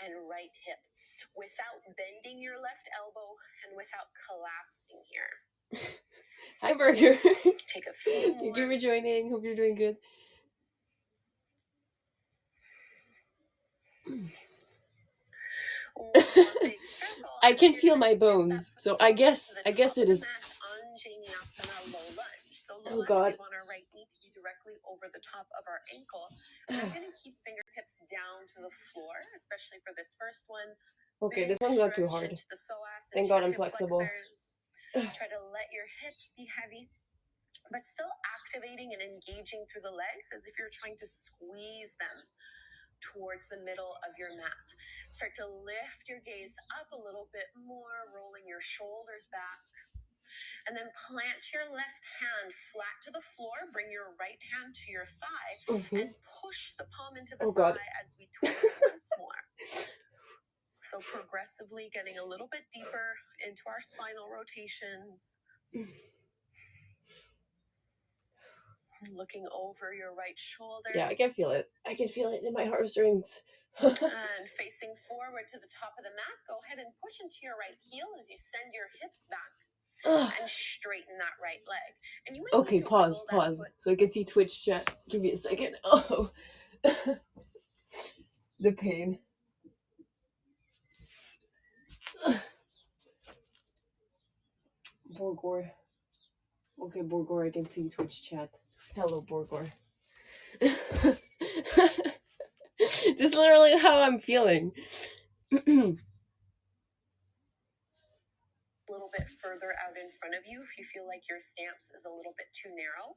and right hip without bending your left elbow and without collapsing here. Hi, Burger. Take a few more. Thank you for joining. Hope you're doing good. I can feel my bones, so I guess it is. Oh God. We want our right knee to be directly over the top of our ankle. And I'm going to keep fingertips down to the floor, especially for this first one. Okay, this one's not too hard. Thank God I'm flexible. Try to let your hips be heavy, but still activating and engaging through the legs as if you're trying to squeeze them towards the middle of your mat. Start to lift your gaze up a little bit more, rolling your shoulders back. And then plant your left hand flat to the floor. Bring your right hand to your thigh and push the palm into the thigh as we twist once more. So progressively getting a little bit deeper into our spinal rotations. Looking over your right shoulder. Yeah, I can feel it. I can feel it in my hamstrings. And facing forward to the top of the mat, go ahead and push into your right heel as you send your hips back and straighten that right leg. And you might okay, pause. So I can see Twitch chat. Give me a second. Oh, the pain. Borgor. Okay, Borgor, I can see Twitch chat. Hello, Borgor. This is literally how I'm feeling. A little bit further out in front of you if you feel like your stance is a little bit too narrow.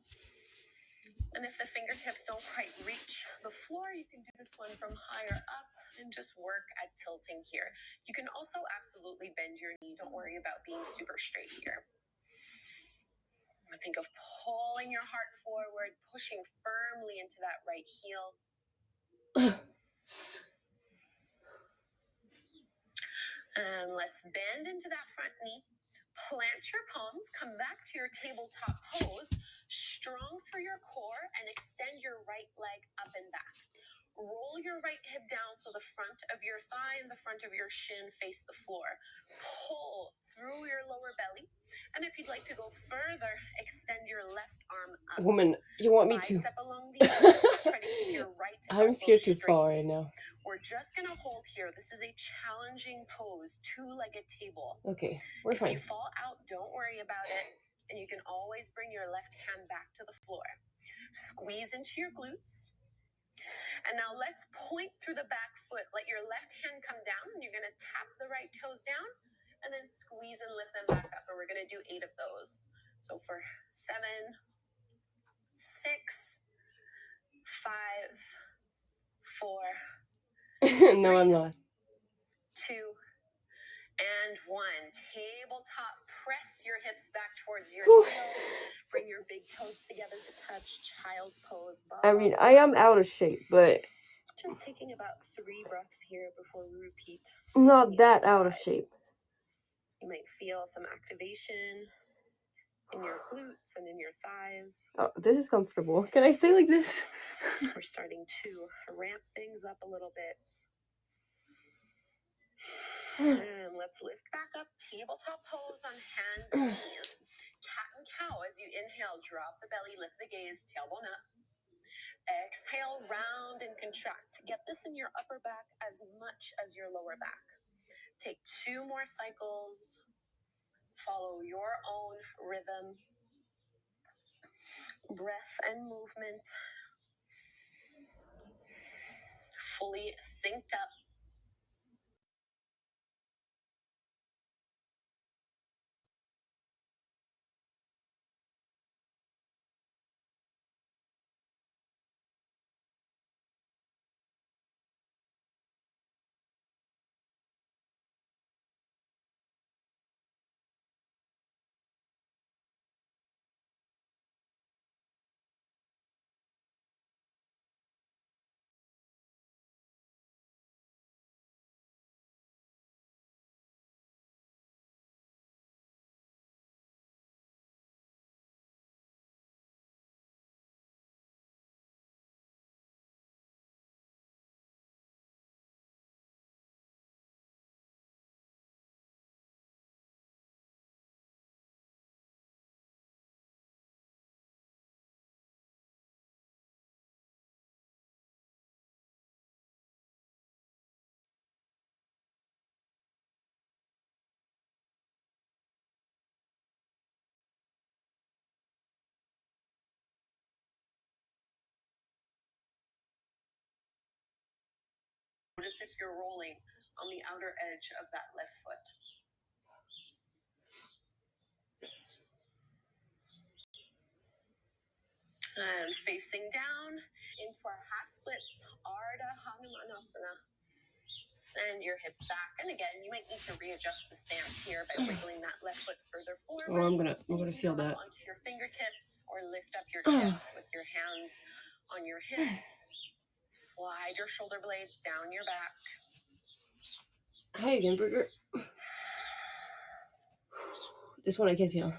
And if the fingertips don't quite reach the floor, you can do this one from higher up and just work at tilting here. You can also absolutely bend your knee. Don't worry about being super straight here. Think of pulling your heart forward, pushing firmly into that right heel. And let's bend into that front knee. Plant your palms, come back to your tabletop pose, strong through your core, and extend your right leg up and back. Roll your right hip down so the front of your thigh and the front of your shin face the floor. Pull through your lower belly. And if you'd like to go further, extend your left arm up. Woman, you want me to? Bicep along the elbow. Try to keep your right I'm scared to straight. fall right now. We're just going to hold here. This is a challenging pose, two-legged table. Okay, we're fine. If you fall out, don't worry about it. And you can always bring your left hand back to the floor. Squeeze into your glutes. And now let's point through the back foot. Let your left hand come down, and you're going to tap the right toes down, and then squeeze and lift them back up. And we're going to do 8 of those. So for 7, 6, 5, 4, no, I'm not. 2, and 1. Tabletop. Press your hips back towards your heels. Bring your big toes together to touch. Child's pose. I mean, I am out of shape, but just taking about 3 breaths here before we repeat. Not that out of shape. You might feel some activation in your glutes and in your thighs. Oh, this is comfortable. Can I stay like this? We're starting to ramp things up a little bit. And let's lift back up. Tabletop pose on hands and knees. Cat and cow as you inhale. Drop the belly, lift the gaze, tailbone up. Exhale, round and contract. Get this in your upper back as much as your lower back. Take 2 more cycles. Follow your own rhythm. Breath and movement. Fully synced up. Notice if you're rolling on the outer edge of that left foot. And facing down into our half splits, Ardha Hanumanasana. Send your hips back, and again, you might need to readjust the stance here by wiggling that left foot further forward. Oh, I'm gonna feel that. Onto your fingertips, or lift up your chest with your hands on your hips. Slide your shoulder blades down your back. Hi again, Burger. This one I can feel.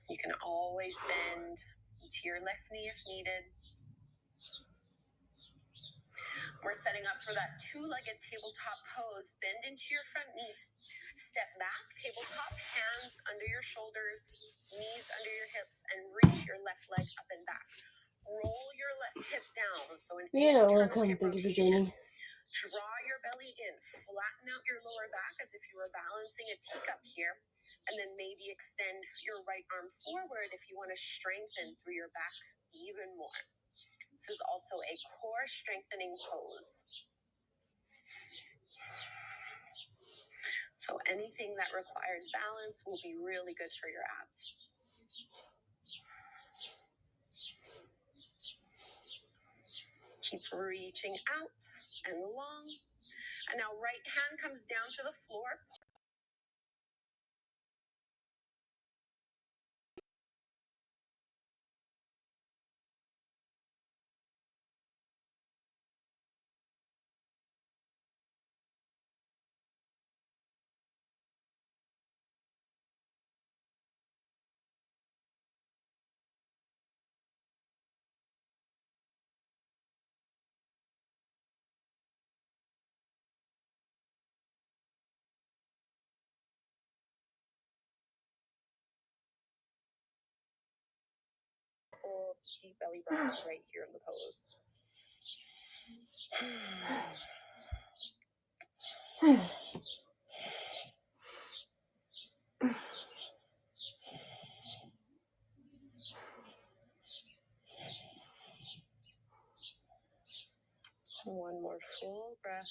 You can always bend into your left knee if needed. We're setting up for that two-legged tabletop pose. Bend into your front knee. Step back, tabletop, hands under your shoulders, knees under your hips, and reach your left leg up and back. Roll your left hip down. So an welcome. Thank you for joining. Draw your belly in. Flatten out your lower back as if you were balancing a teacup here. And then maybe extend your right arm forward if you want to strengthen through your back even more. This is also a core strengthening pose. So anything that requires balance will be really good for your abs. Keep reaching out and long. And now right hand comes down to the floor. Full deep belly breaths right here in the pose. One more full breath.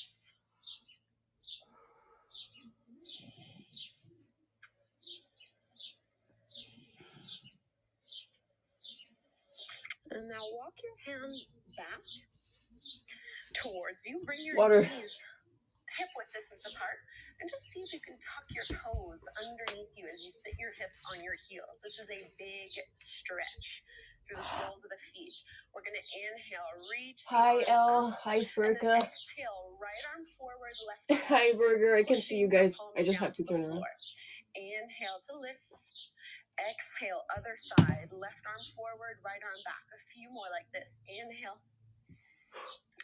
And now walk your hands back towards you. Bring your knees hip width distance apart. And just see if you can tuck your toes underneath you as you sit your hips on your heels. This is a big stretch through the soles of the feet. We're going to inhale, reach the Hi, arms up. Hi, Spurka. And then exhale, right arm forward, left arm Hi, back. Burger. I can see you guys. Palms I just down have to the turn around. floor. Inhale to lift. Exhale, other side. Left arm forward, right arm back. A few more like this. Inhale.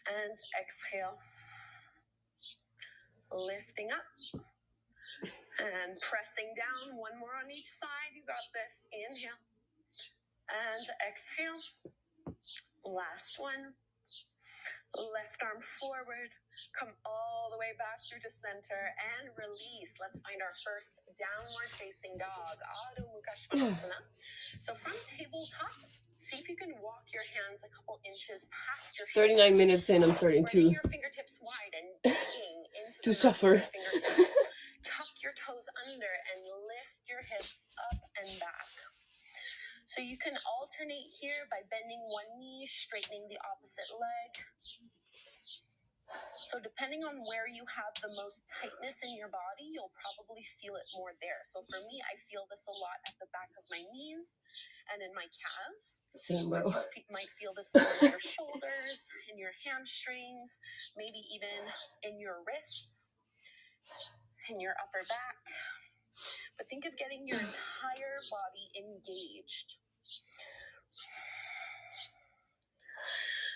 And exhale. Lifting up. And pressing down. One more on each side. You got this. Inhale. And exhale. Last one. Left arm forward. Come all the way back through to center and release. Let's find our first downward facing dog. Adho Mukha Svanasana. So from tabletop, see if you can walk your hands a couple inches past your shoulders. 39 minutes in, I'm starting to your fingertips wide and digging into to suffer. Fingertips. Tuck your toes under and lift your hips up and back. So you can alternate here by bending one knee, straightening the opposite leg. So depending on where you have the most tightness in your body, you'll probably feel it more there. So for me, I feel this a lot at the back of my knees and in my calves. Same, bro. You might feel this more in your shoulders, in your hamstrings, maybe even in your wrists, in your upper back. But think of getting your entire body engaged.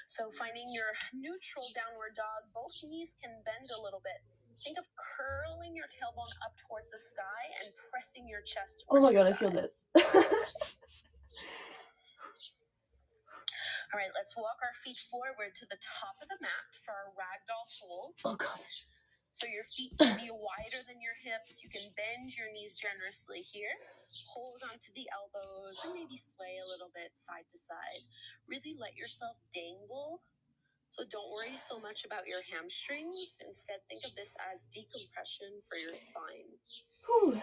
So finding your neutral downward dog, both knees can bend a little bit. Think of curling your tailbone up towards the sky and pressing your chest towards Oh my God, your I feel thighs. this. All right, let's walk our feet forward to the top of the mat for our ragdoll fold. Oh God. So your feet can be wider than your hips. You can bend your knees generously here. Hold onto the elbows and maybe sway a little bit side to side. Really let yourself dangle So don't worry so much about your hamstrings. Instead, think of this as decompression for your spine. Whew.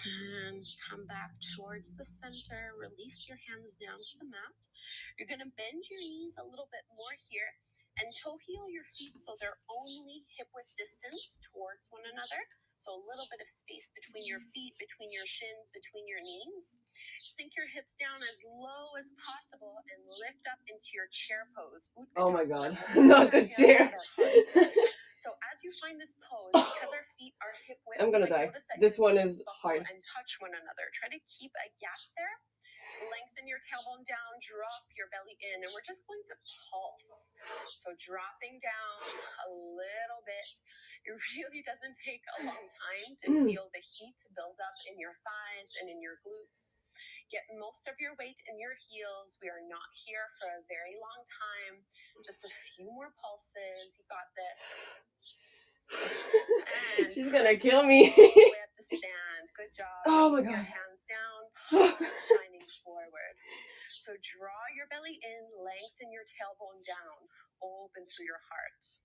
And come back towards the center. Release your hands down to the mat. You're going to bend your knees a little bit more here and toe heel your feet so they're only hip width distance towards one another. So a little bit of space between your feet, between your shins, between your knees. Sink your hips down as low as possible and lift up into your chair pose. Oh my God, not the chair. So as you find this pose, because our feet are hip width, I'm gonna die. This one is hard. And touch one another. Try to keep a gap there. Lengthen your tailbone down, drop your belly in, and we're just going to pulse. So dropping down a little bit. It really doesn't take a long time to feel the heat build up in your thighs and in your glutes. Get most of your weight in your heels. We are not here for a very long time. Just a few more pulses. You got this. And she's gonna kill me. All the way up to stand. Good job. Oh my Release God. your hands down, palms shining forward. So draw your belly in, lengthen your tailbone down, open through your heart.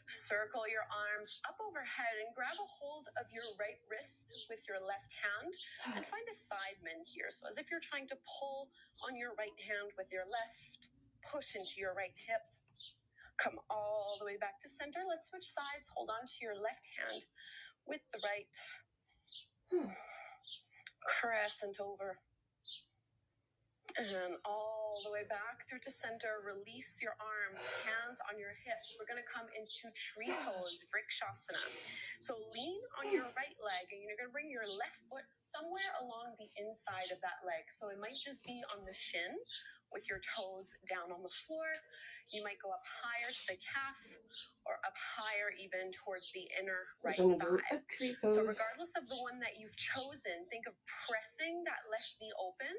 Circle your arms up overhead and grab a hold of your right wrist with your left hand and find a side bend here. So as if you're trying to pull on your right hand with your left, push into your right hip. Come all the way back to center. Let's switch sides. Hold on to your left hand with the right. Crescent over. And all the way back through to center. Release your arms, hands on your hips. We're going to come into tree pose, Vrikshasana. So lean on your right leg and you're going to bring your left foot somewhere along the inside of that leg. So it might just be on the shin with your toes down on the floor. You might go up higher to the calf or up higher even towards the inner right thigh. So regardless of the one that you've chosen, think of pressing that left knee open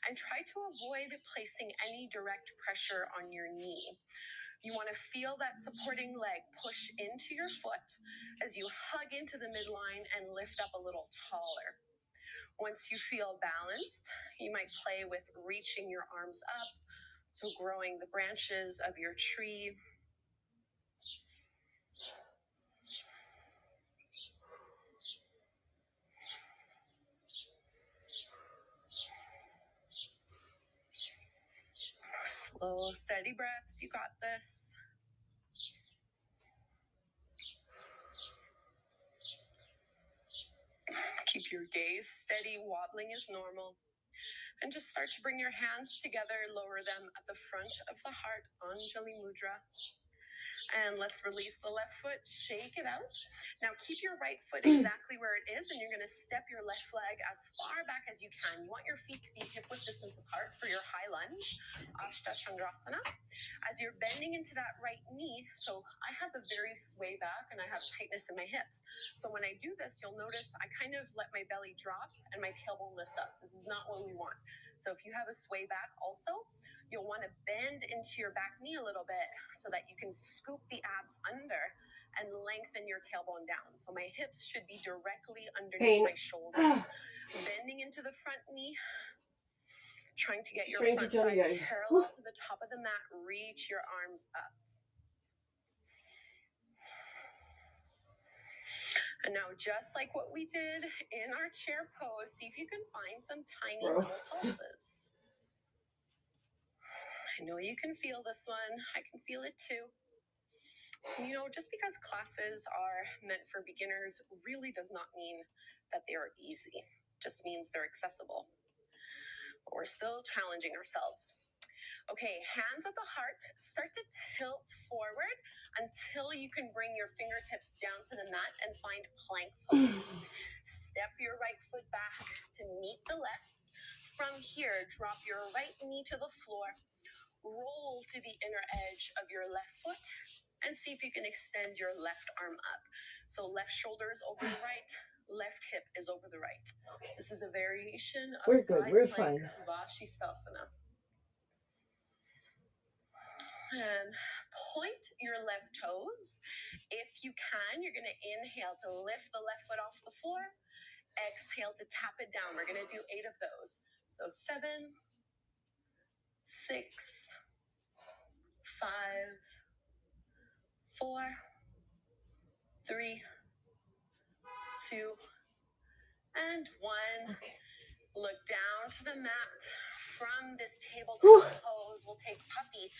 and try to avoid placing any direct pressure on your knee. You want to feel that supporting leg push into your foot as you hug into the midline and lift up a little taller. Once you feel balanced, you might play with reaching your arms up, so growing the branches of your tree. Slow, steady breaths. You got this. Keep your gaze steady. Wobbling is normal. And just start to bring your hands together. Lower them at the front of the heart. Anjali Mudra. And let's release the left foot, shake it out. Now keep your right foot exactly where it is, and you're going to step your left leg as far back as you can. You want your feet to be hip width distance apart for your high lunge, Ashta Chandrasana. As you're bending into that right knee, so I have a very sway back and I have tightness in my hips. So when I do this, you'll notice I kind of let my belly drop and my tailbone lifts up. This is not what we want. So if you have a sway back also, you'll want to bend into your back knee a little bit so that you can scoop the abs under and lengthen your tailbone down. So my hips should be directly underneath my shoulders. Bending into the front knee, trying to get your front thigh parallel to the top of the mat. Reach your arms up. And now, just like what we did in our chair pose, see if you can find some tiny little pulses. I know you can feel this one. I can feel it too. You know, just because classes are meant for beginners really does not mean that they are easy. It just means they're accessible. But we're still challenging ourselves. Okay, hands at the heart. Start to tilt forward until you can bring your fingertips down to the mat and find plank pose. Step your right foot back to meet the left. From here, drop your right knee to the floor. Roll to the inner edge of your left foot and see if you can extend your left arm up. So left shoulder is over the right, left hip is over the right. This is a variation of side plank Vashisthasana. And point your left toes. If you can, you're going to inhale to lift the left foot off the floor. Exhale to tap it down. We're going to do 8 of those. So 7, 6, 5, 4, 3, 2, and 1. Okay. Look down to the mat. From this tabletop pose, we'll take puppy.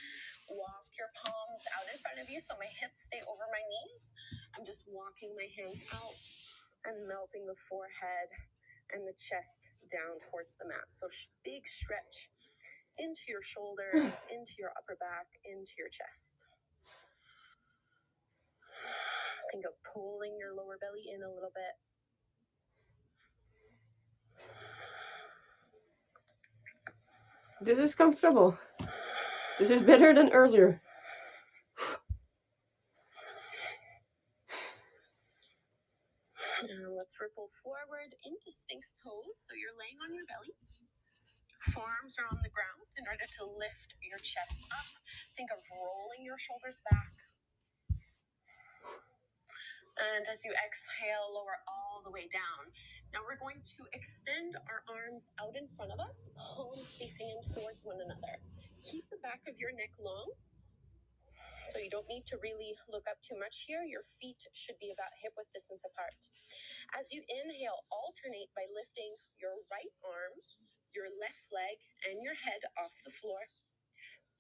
Walk your palms out in front of you so my hips stay over my knees. I'm just walking my hands out and melting the forehead and the chest down towards the mat. So big stretch into your shoulders, into your upper back, into your chest. Think of pulling your lower belly in a little bit. This is comfortable. This is better than earlier. Now let's ripple forward into Sphinx pose. So you're laying on your belly. Forearms are on the ground in order to lift your chest up. Think of rolling your shoulders back. And as you exhale, lower all the way down. Now we're going to extend our arms out in front of us, palms facing in towards one another. Keep the back of your neck long, so you don't need to really look up too much here. Your feet should be about hip width distance apart. As you inhale, alternate by lifting your right arm, your left leg, and your head off the floor.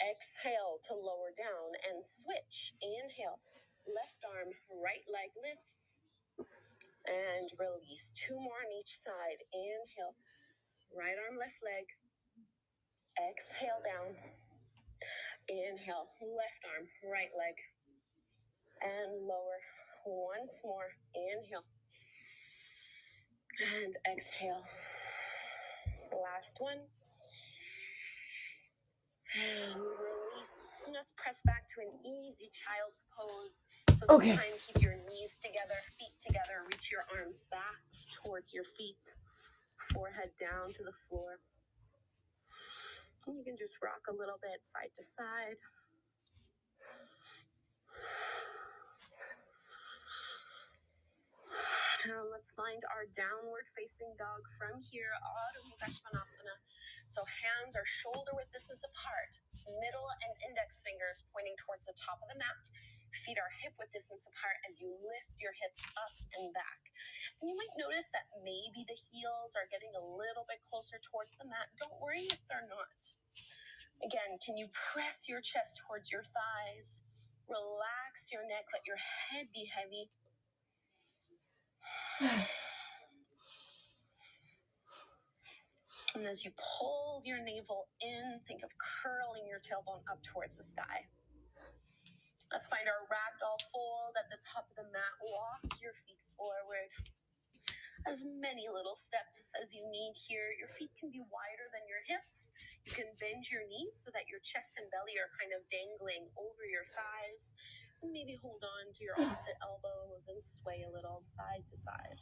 Exhale to lower down and switch. Inhale, left arm, right leg lifts. And release. 2 more on each side. Inhale, right arm, left leg. Exhale down. Inhale, left arm, right leg. And lower. Once more. Inhale. And exhale. Last one. And release. And let's press back to an easy child's pose. So this time, keep your knees together, feet together. Reach your arms back towards your feet. Forehead down to the floor. And you can just rock a little bit side to side. Now let's find our downward facing dog from here, Adho Mukha Svanasana. So hands are shoulder width distance apart, middle and index fingers pointing towards the top of the mat. Feet are hip width distance apart as you lift your hips up and back. And you might notice that maybe the heels are getting a little bit closer towards the mat. Don't worry if they're not. Again, can you press your chest towards your thighs? Relax your neck, let your head be heavy. And as you pull your navel in, think of curling your tailbone up towards the sky. Let's find our ragdoll fold at the top of the mat. Walk your feet forward. As many little steps as you need here. Your feet can be wider than your hips. You can bend your knees so that your chest and belly are kind of dangling over your thighs. And maybe hold on to your opposite elbows and sway a little side to side.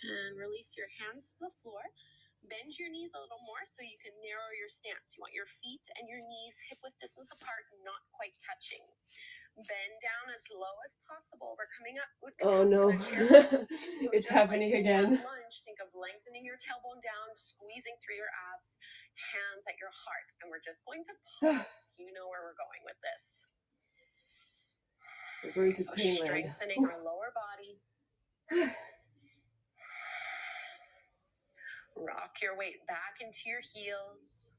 And release your hands to the floor. Bend your knees a little more so you can narrow your stance. You want your feet and your knees hip width distance apart, not quite touching. Bend down as low as possible. We're coming up. Oh no. So It's happening again. Lunge, think of lengthening your tailbone down, squeezing through your abs, hands at your heart. And we're just going to pulse. You know where we're going with this. We're going to so pain strengthening our lower body. Rock your weight back into your heels.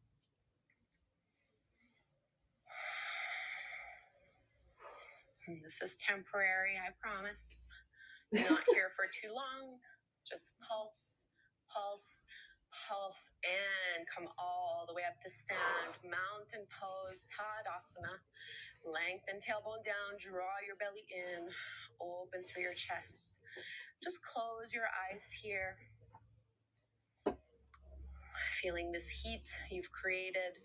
And this is temporary, I promise. Not here for too long. Just pulse, pulse, pulse, and come all the way up to stand. Mountain pose, Tadasana. Lengthen tailbone down, draw your belly in, open through your chest. Just close your eyes here. feeling this heat you've created.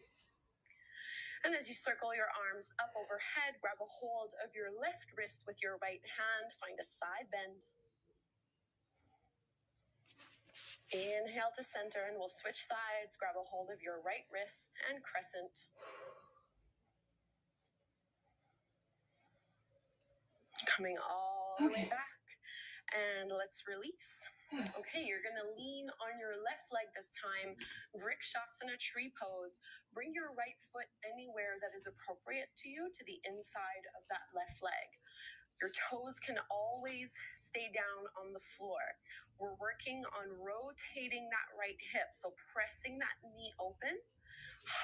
And as you circle your arms up overhead, grab a hold of your left wrist with your right hand, find a side bend. Inhale to center, and we'll switch sides. Grab a hold of your right wrist and crescent. Coming all the way back. And let's release. Okay, you're going to lean on your left leg this time. Vrikshasana tree pose. Bring your right foot anywhere that is appropriate to you, to the inside of that left leg. Your toes can always stay down on the floor. We're working on rotating that right hip, so pressing that knee open,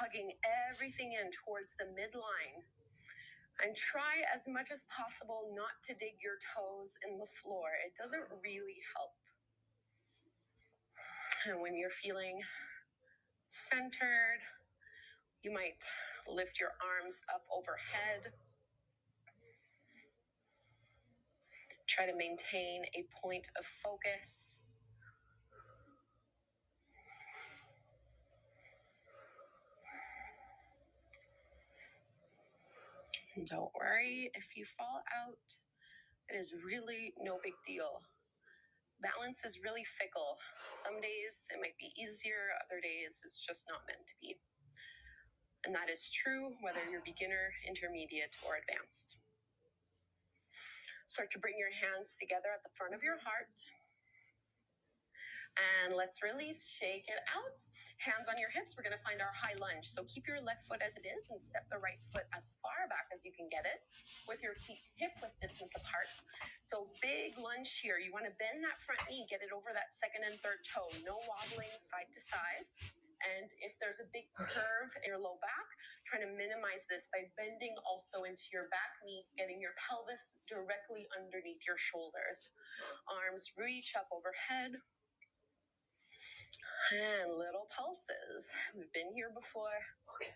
hugging everything in towards the midline. And try as much as possible not to dig your toes in the floor. It doesn't really help. And when you're feeling centered, you might lift your arms up overhead. Try to maintain a point of focus. Don't worry if you fall out. It is really no big deal. Balance is really fickle. Some days it might be easier, other days it's just not meant to be. And that is true whether you're beginner, intermediate, or advanced. Start to bring your hands together at the front of your heart. And let's release, shake it out. Hands on your hips, we're gonna find our high lunge. So keep your left foot as it is and step the right foot as far back as you can get it with your feet hip-width distance apart. So big lunge here. You wanna bend that front knee, get it over that second and third toe. No wobbling side to side. And if there's a big curve in your low back, trying to minimize this by bending also into your back knee, getting your pelvis directly underneath your shoulders. Arms reach up overhead. And little pulses. We've been here before. Okay.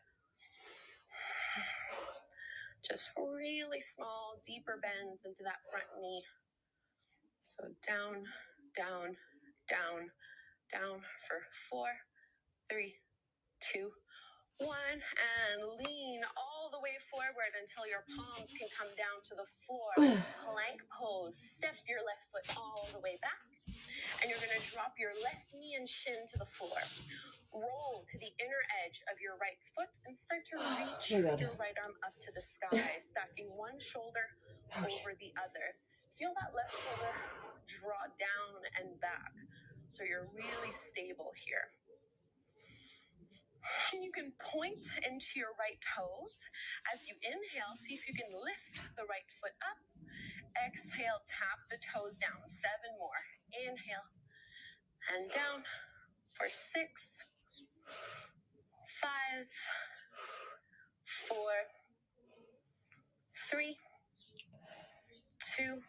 Just really small, deeper bends into that front knee. So down, down, down, down for 4, 3, 2, 1, and lean all the way forward until your palms can come down to the floor. Plank pose. Step your left foot all the way back. And you're going to drop your left knee and shin to the floor. Roll to the inner edge of your right foot and start to reach your right arm up to the sky, stacking one shoulder over the other. Feel that left shoulder draw down and back. So you're really stable here. And you can point into your right toes. As you inhale, see if you can lift the right foot up. Exhale, tap the toes down. 7 more. Inhale and down for 6, 5, 4, 3, 2,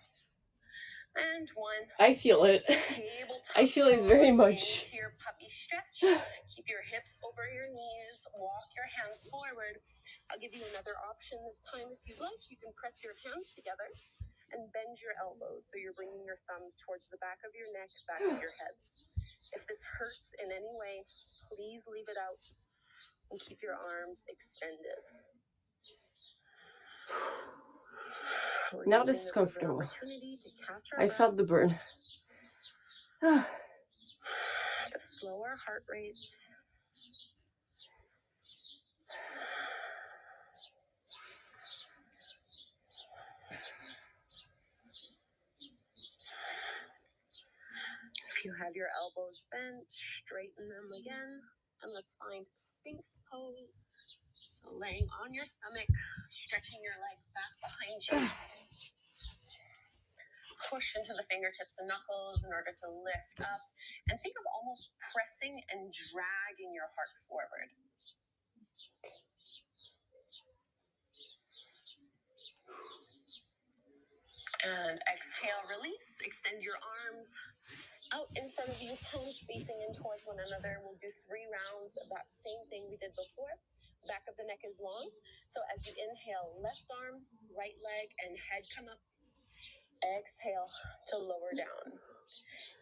and 1. I feel it. I feel it very much. Into your puppy stretch. Keep your hips over your knees. Walk your hands forward. I'll give you another option this time if you'd like. You can press your hands together and bend your elbows so you're bringing your thumbs towards the back of your neck, back of your head. If this hurts in any way, please leave it out and keep your arms extended. Now this is comfortable. I felt the burn. To slower heart rates. If you have your elbows bent, straighten them again. And let's find Sphinx pose. So laying on your stomach, stretching your legs back behind you. Push into the fingertips and knuckles in order to lift up. And think of almost pressing and dragging your heart forward. And exhale, release. Extend your arms out in front of you, palms facing in towards one another. We'll do 3 rounds of that same thing we did before. Back of the neck is long. So as you inhale, left arm, right leg, and head come up. Exhale to lower down.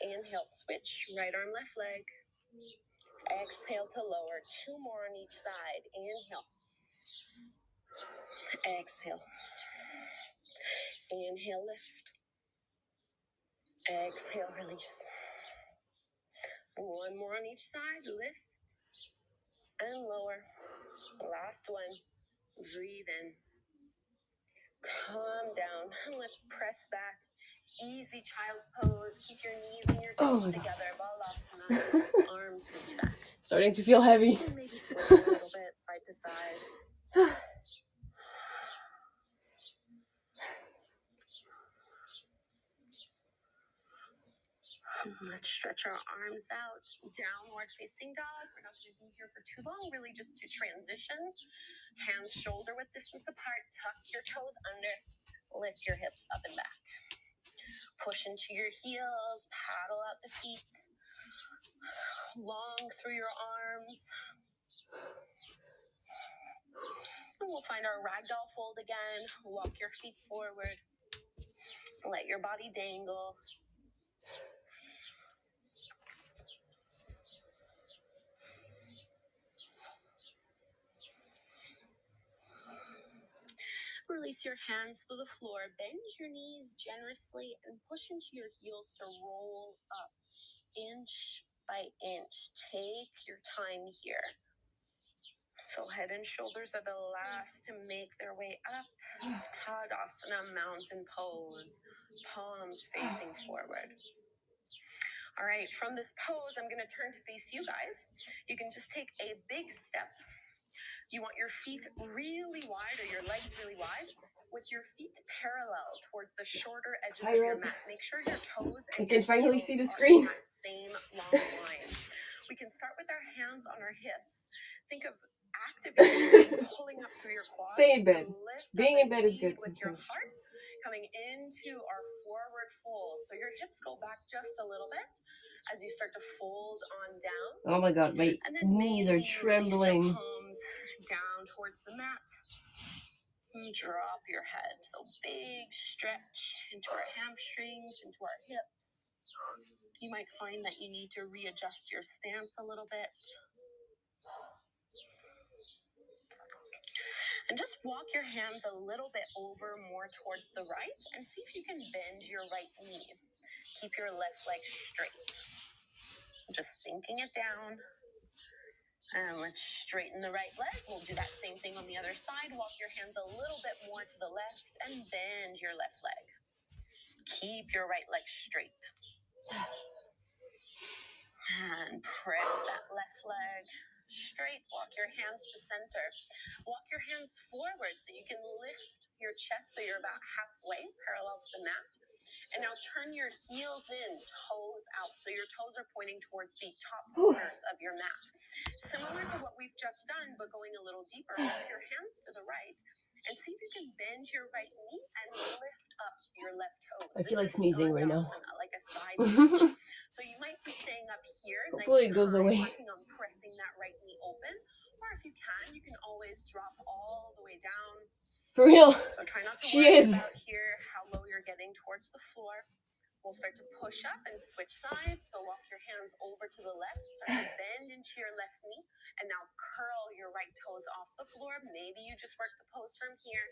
Inhale, switch, right arm, left leg. Exhale to lower. 2 more on each side. Inhale. Exhale. Inhale, lift. Exhale, release. 1 more on each side. Lift and lower. Last one. Breathe in. Calm down. Let's press back. Easy child's pose. Keep your knees and your toes together. Balasana. Arms reach back. Starting to feel heavy. And maybe sway a little bit side to side. Let's stretch our arms out. Downward facing dog. We're not going to be here for too long. Really just to transition. Hands shoulder width distance apart. Tuck your toes under. Lift your hips up and back. Push into your heels. Paddle out the feet. Long through your arms. And we'll find our ragdoll fold again. Walk your feet forward. Let your body dangle. Release your hands to the floor. Bend your knees generously and push into your heels to roll up inch by inch. Take your time here. So head and shoulders are the last to make their way up. Tadasana, mountain pose. Palms facing forward. All right, from this pose, I'm going to turn to face you guys. You can just take a big step. You want your feet really wide or your legs really wide with your feet parallel towards the shorter edges of your mat. Make sure your toes and I can your finally heels see the are screen. in that same long line. We can start with our hands on our hips. Think of activating, pulling up through your quads. Stay in bed. Lift Being up in bed and is good lead with your sometimes. heart, coming into our forward fold. So your hips go back just a little bit as you start to fold on down. Oh my god, my knees are trembling. Palms down towards the mat. And drop your head. So big stretch into our hamstrings, into our hips. You might find that you need to readjust your stance a little bit. And just walk your hands a little bit over more towards the right and see if you can bend your right knee. Keep your left leg straight. Just sinking it down. And let's straighten the right leg. We'll do that same thing on the other side. Walk your hands a little bit more to the left and bend your left leg. Keep your right leg straight. And press that left leg straight. Walk your hands to center. Walk your hands forward so you can lift your chest so you're about halfway parallel to the mat. And now turn your heels in, toes out. So your toes are pointing towards the top corners of your mat. Similar to what we've just done, but going a little deeper. Walk your hands to the right and see if you can bend your right knee and lift up your left toes. I feel like sneezing right now. Like a side stretch. So you might be staying up here. Hopefully it goes away. Working on pressing that right knee open. Or if you can always drop all the way down. For real. So try not to worry about here how low you're getting towards the floor. We'll start to push up and switch sides. So walk your hands over to the left. Start to bend into your left knee. And now curl your right toes off the floor. Maybe you just work the pose from here.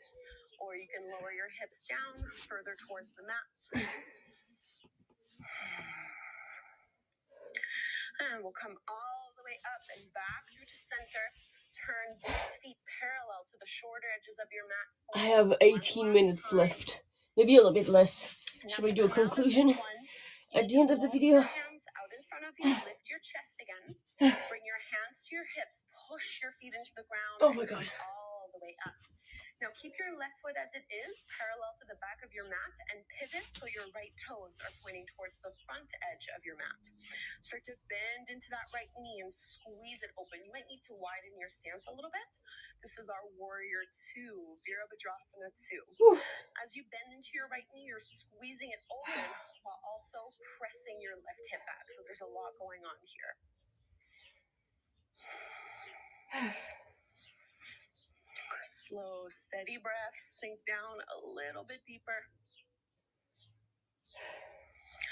Or you can lower your hips down further towards the mat. And we'll come all the way up and back through to center. Turn both feet parallel to the shorter edges of your mat. I have 18 minutes left. Maybe a little bit less. Should we do a conclusion at the end of the video? Hands out in front of you. Lift your chest again. Bring your hands to your hips. Push your feet into the ground. Oh my god. All the way up. Now keep your left foot as it is, parallel to the back of your mat, and pivot so your right toes are pointing towards the front edge of your mat. Start to bend into that right knee and squeeze it open. You might need to widen your stance a little bit. This is our warrior 2, Virabhadrasana 2. As you bend into your right knee, you're squeezing it open while also pressing your left hip back. So there's a lot going on here. Slow, steady breath. Sink down a little bit deeper.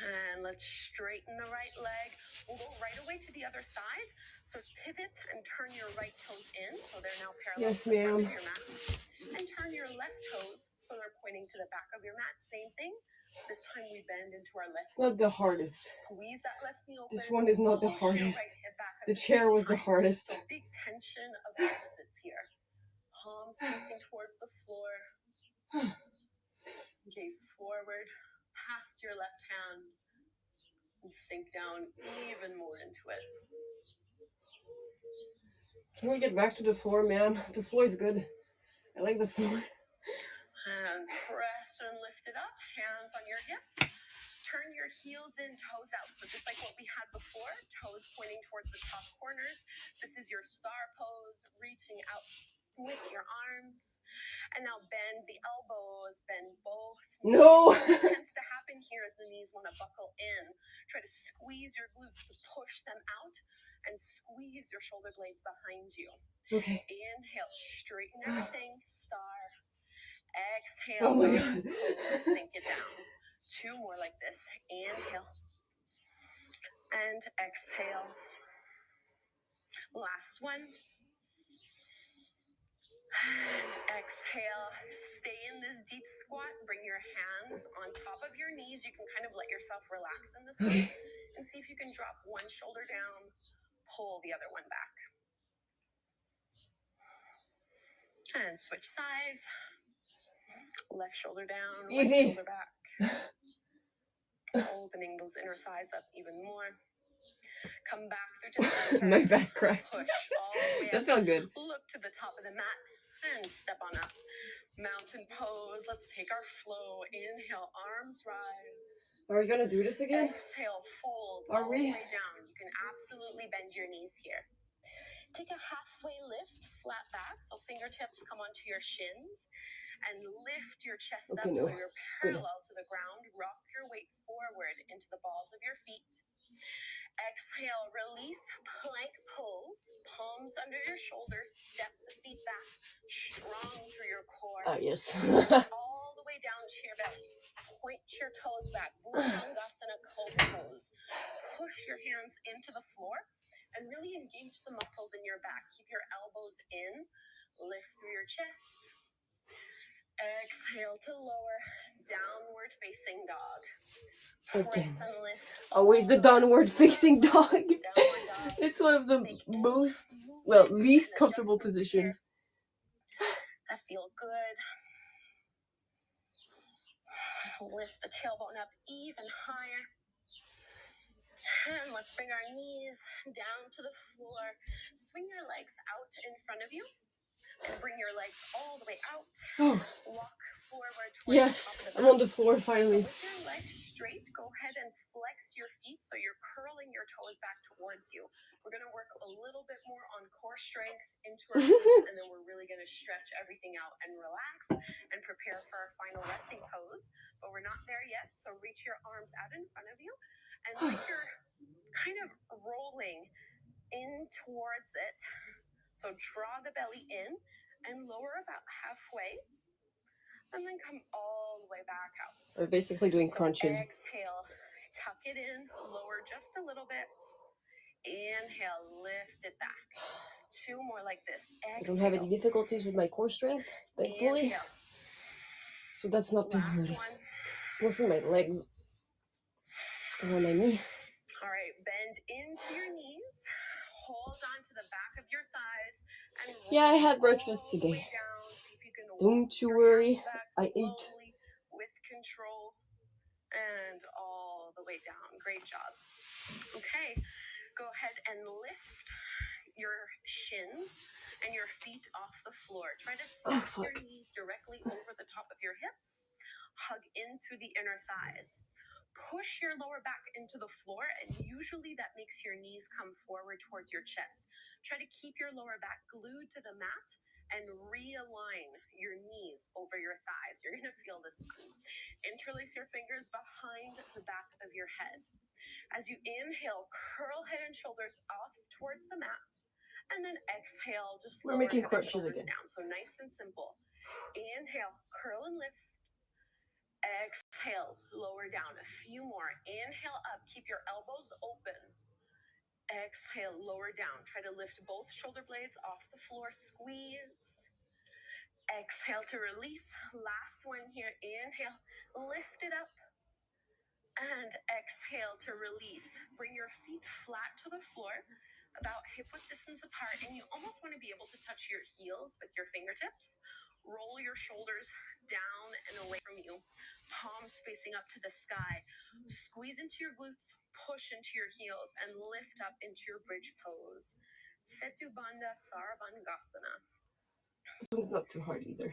And let's straighten the right leg. We'll go right away to the other side. So pivot and turn your right toes in, so they're now parallel Yes, to the front ma'am. of your mat. And turn your left toes, so they're pointing to the back of your mat. Same thing. This time we bend into our left It's not the hardest. Squeeze that left knee open. This one is not the hardest. The chair was the hardest. So big tension of opposites here. Palms facing towards the floor. Gaze forward, past your left hand, and sink down even more into it. Can we get back to the floor, ma'am? The floor is good. I like the floor. And press and lift it up. Hands on your hips. Turn your heels in, toes out. So just like what we had before, toes pointing towards the top corners. This is your star pose, reaching out with your arms. And now bend the elbows, bend both knees. No! What tends to happen here is the knees want to buckle in. Try to squeeze your glutes to push them out and squeeze your shoulder blades behind you. Okay. Inhale, straighten everything, star. Exhale, Oh my nice God. pose, sink it down. 2 more like this. Inhale and exhale. Last one. And exhale. Stay in this deep squat. Bring your hands on top of your knees. You can kind of let yourself relax in this one. And see if you can drop one shoulder down, pull the other one back. And switch sides. Left shoulder down, right Easy. shoulder back. Opening those inner thighs up even more. Come back through to the center. My back cracked. Push all the way That up. felt good. Look to the top of the mat and step on up. Mountain pose. Let's take our flow. Inhale, arms rise. Are we gonna do this again? Exhale, fold Are all we? the way down. You can absolutely bend your knees here. Take a halfway lift, flat back, so fingertips come onto your shins, and lift your chest up so you're parallel to the ground. Rock your weight forward into the balls of your feet. Exhale, release, plank pose, palms under your shoulders, step the feet back, strong through your core. Ah, yes. All the way down to your belly. Point your toes back, Bhujangasana cobra pose. Push your hands into the floor and really engage the muscles in your back. Keep your elbows in, lift through your chest. Exhale to lower, downward facing dog. Press and lift. Always the downward facing dog. It's one of the least comfortable positions. That feel good. Lift the tailbone up even higher. And let's bring our knees down to the floor. Swing your legs out in front of you. And bring your legs all the way out. Oh. Walk forward towards Yes, the top of the I'm mat. on the floor finally. So with your legs straight, go ahead and flex your feet so you're curling your toes back towards you. We're going to work a little bit more on core strength into our glutes, and then we're really going to stretch everything out and relax and prepare for our final resting pose. But we're not there yet, so reach your arms out in front of you, and like you're kind of rolling in towards it. So draw the belly in and lower about halfway, and then come all the way back out. We're basically doing crunches. Exhale, tuck it in, lower just a little bit. Inhale, lift it back. 2 more like this. Exhale. I don't have any difficulties with my core strength, thankfully. Inhale. So that's not too Last hard. one. It's mostly my legs around my knee. All right, bend into your knees. Hold on to the back of your thighs. And Yeah, I had breakfast all the way today. down. See if you can Don't walk you your worry, hands back I ate. slowly with control. And all the way down. Great job. Okay, go ahead and lift your shins and your feet off the floor. Try to step your knees directly over the top of your hips. Hug in through the inner thighs. Push your lower back into the floor, and usually that makes your knees come forward towards your chest. Try to keep your lower back glued to the mat and realign your knees over your thighs. You're going to feel this one. Interlace your fingers behind the back of your head. As you inhale, curl head and shoulders off towards the mat. And then exhale, just lower head and shoulders down. So nice and simple. Inhale, curl and lift. Exhale, lower down. A few more. Inhale up. Keep your elbows open. Exhale, lower down. Try to lift both shoulder blades off the floor. Squeeze. Exhale to release. Last one here. Inhale, lift it up. And exhale to release. Bring your feet flat to the floor, about hip-width distance apart, and you almost want to be able to touch your heels with your fingertips. Roll your shoulders down and away from you, palms facing up to the sky. Squeeze into your glutes, push into your heels, and lift up into your bridge pose. Setu Bandha Sarvangasana. This one's not too hard either.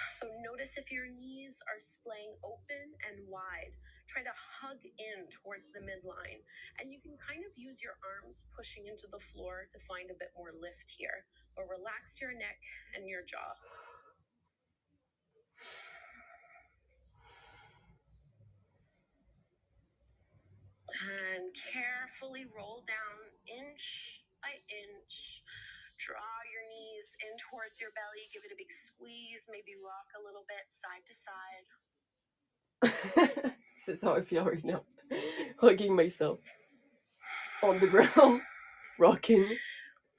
So notice if your knees are splaying open and wide. Try to hug in towards the midline. And you can kind of use your arms pushing into the floor to find a bit more lift here. But relax your neck and your jaw. And carefully roll down inch by inch. Draw your knees in towards your belly. Give it a big squeeze. Maybe rock a little bit side to side. This is how I feel right now. Hugging myself on the ground, rocking.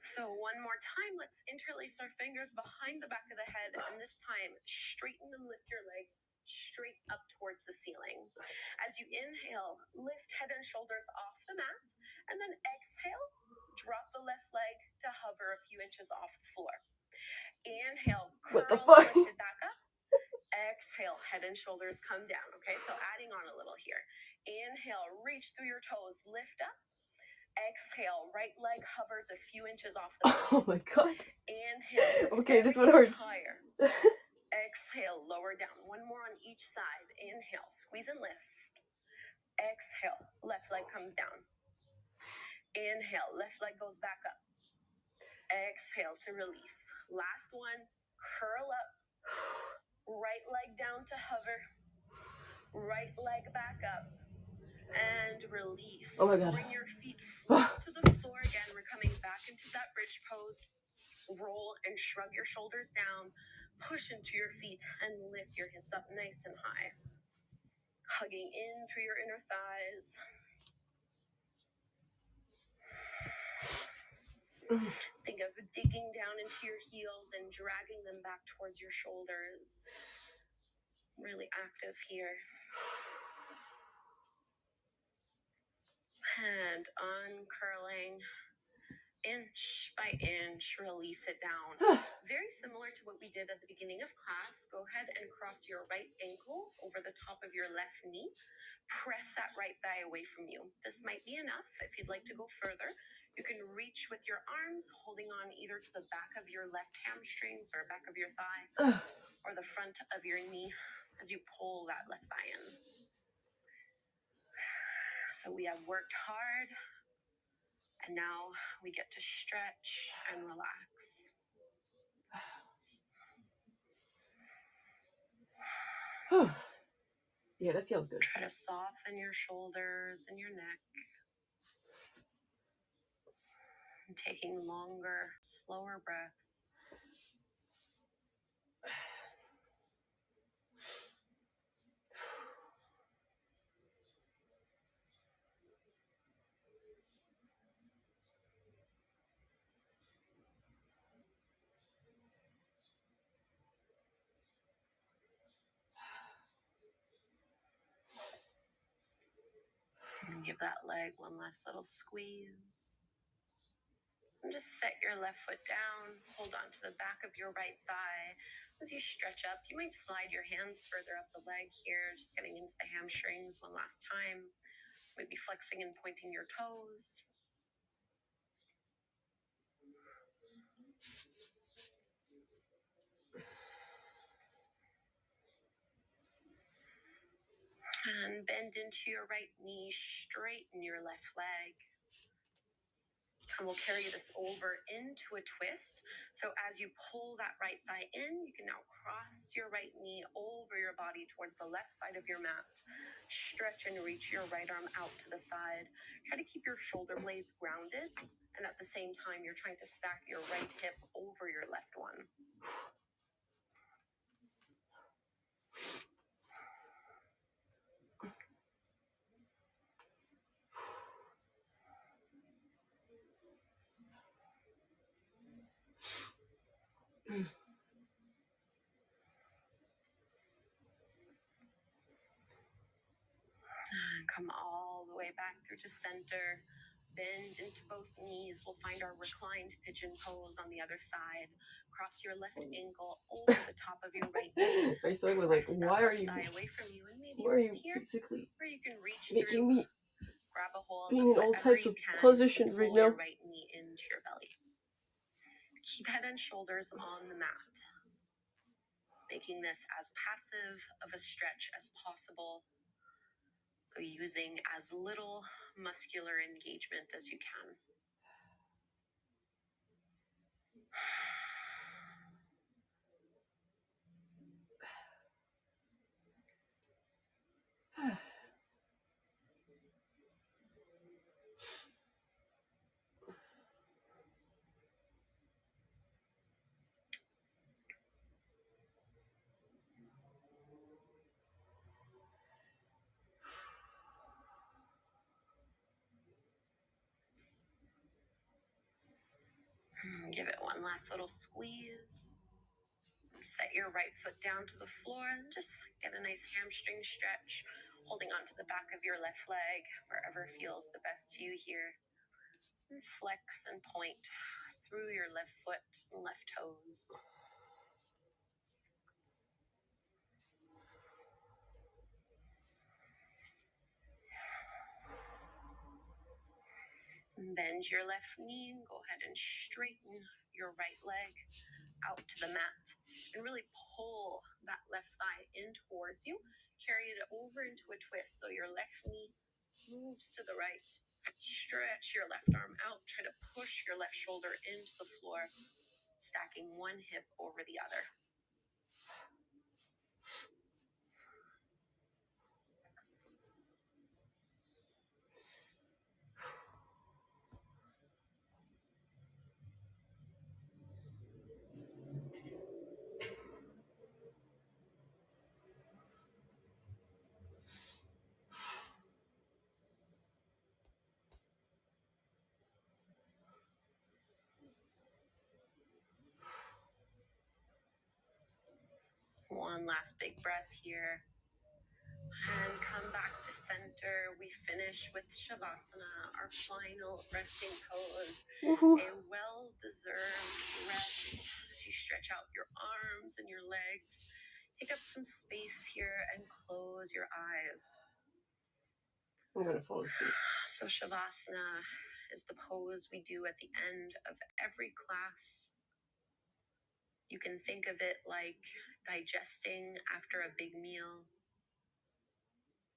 So one more time, let's interlace our fingers behind the back of the head, and this time straighten and lift your legs straight up towards the ceiling. As you inhale, lift head and shoulders off the mat, and then exhale, drop the left leg to hover a few inches off the floor. Inhale, curl and lift it back up. Exhale, head and shoulders come down. Okay, so adding on a little here. Inhale, reach through your toes, lift up. Exhale, right leg hovers a few inches off the mat. Oh my god. Inhale. Okay, this one hurts. Higher. Exhale, lower down. One more on each side. Inhale, squeeze and lift. Exhale, left leg comes down. Inhale, left leg goes back up. Exhale to release. Last one, curl up. Right leg down to hover. Right leg back up. And release. Oh my god. Bring your feet flat to the floor again. We're coming back into that bridge pose. Roll and shrug your shoulders down. Push into your feet and lift your hips up nice and high. Hugging in through your inner thighs. Think of digging down into your heels and dragging them back towards your shoulders. Really active here. And uncurling. Inch by inch, release it down. Very similar to what we did at the beginning of class. Go ahead and cross your right ankle over the top of your left knee. Press that right thigh away from you. This might be enough. If you'd like to go further, you can reach with your arms, holding on either to the back of your left hamstrings or back of your thigh, or the front of your knee as you pull that left thigh in. So we have worked hard. And now we get to stretch and relax. Yeah, that feels good. Try to soften your shoulders and your neck. And taking longer, slower breaths. And give that leg one last little squeeze. And just set your left foot down. Hold on to the back of your right thigh. As you stretch up, you might slide your hands further up the leg here, just getting into the hamstrings one last time. Maybe flexing and pointing your toes. And bend into your right knee, straighten your left leg. And we'll carry this over into a twist. So as you pull that right thigh in, you can now cross your right knee over your body towards the left side of your mat. Stretch and reach your right arm out to the side. Try to keep your shoulder blades grounded. And at the same time, you're trying to stack your right hip over your left one. Come all the way back through to center. Bend into both knees. We'll find our reclined pigeon pose on the other side. Cross your left ankle over the top of your right knee. My stomach was like, why are you away from you, and maybe why are you here, basically where you can reach making through, me grab a hold being of in all whatever types you of can positions to right pull now? your right knee into your belly. Keep head and shoulders on the mat, making this as passive of a stretch as possible. So using as little muscular engagement as you can. Give it one last little squeeze. Set your right foot down to the floor and just get a nice hamstring stretch, holding onto the back of your left leg, wherever feels the best to you here. And flex and point through your left foot and left toes. And bend your left knee and go ahead and straighten your right leg out to the mat. And really pull that left thigh in towards you. Carry it over into a twist so your left knee moves to the right. Stretch your left arm out. Try to push your left shoulder into the floor, stacking one hip over the other. One last big breath here. And come back to center. We finish with Shavasana, our final resting pose. Woohoo. A well-deserved rest as you stretch out your arms and your legs. Take up some space here and close your eyes. I'm gonna fall asleep. So Shavasana is the pose we do at the end of every class. You can think of it like digesting after a big meal.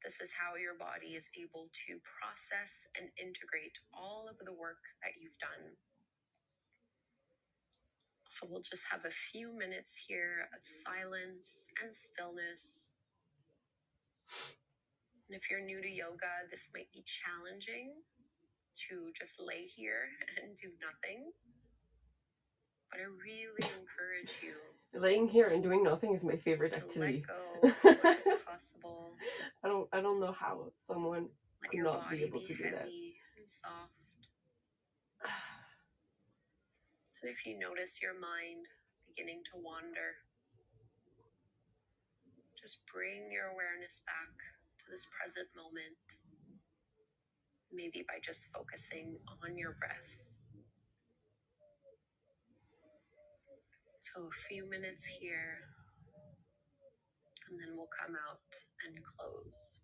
This is how your body is able to process and integrate all of the work that you've done. So we'll just have a few minutes here of silence and stillness. And if you're new to yoga, this might be challenging to just lay here and do nothing. But I really encourage you Laying here and doing nothing is my favorite to activity. let go as much as possible. I don't know how someone Let could your not be body able to do that. heavy and soft. And if you notice your mind beginning to wander, just bring your awareness back to this present moment. Maybe by just focusing on your breath. So a few minutes here, and then we'll come out and close.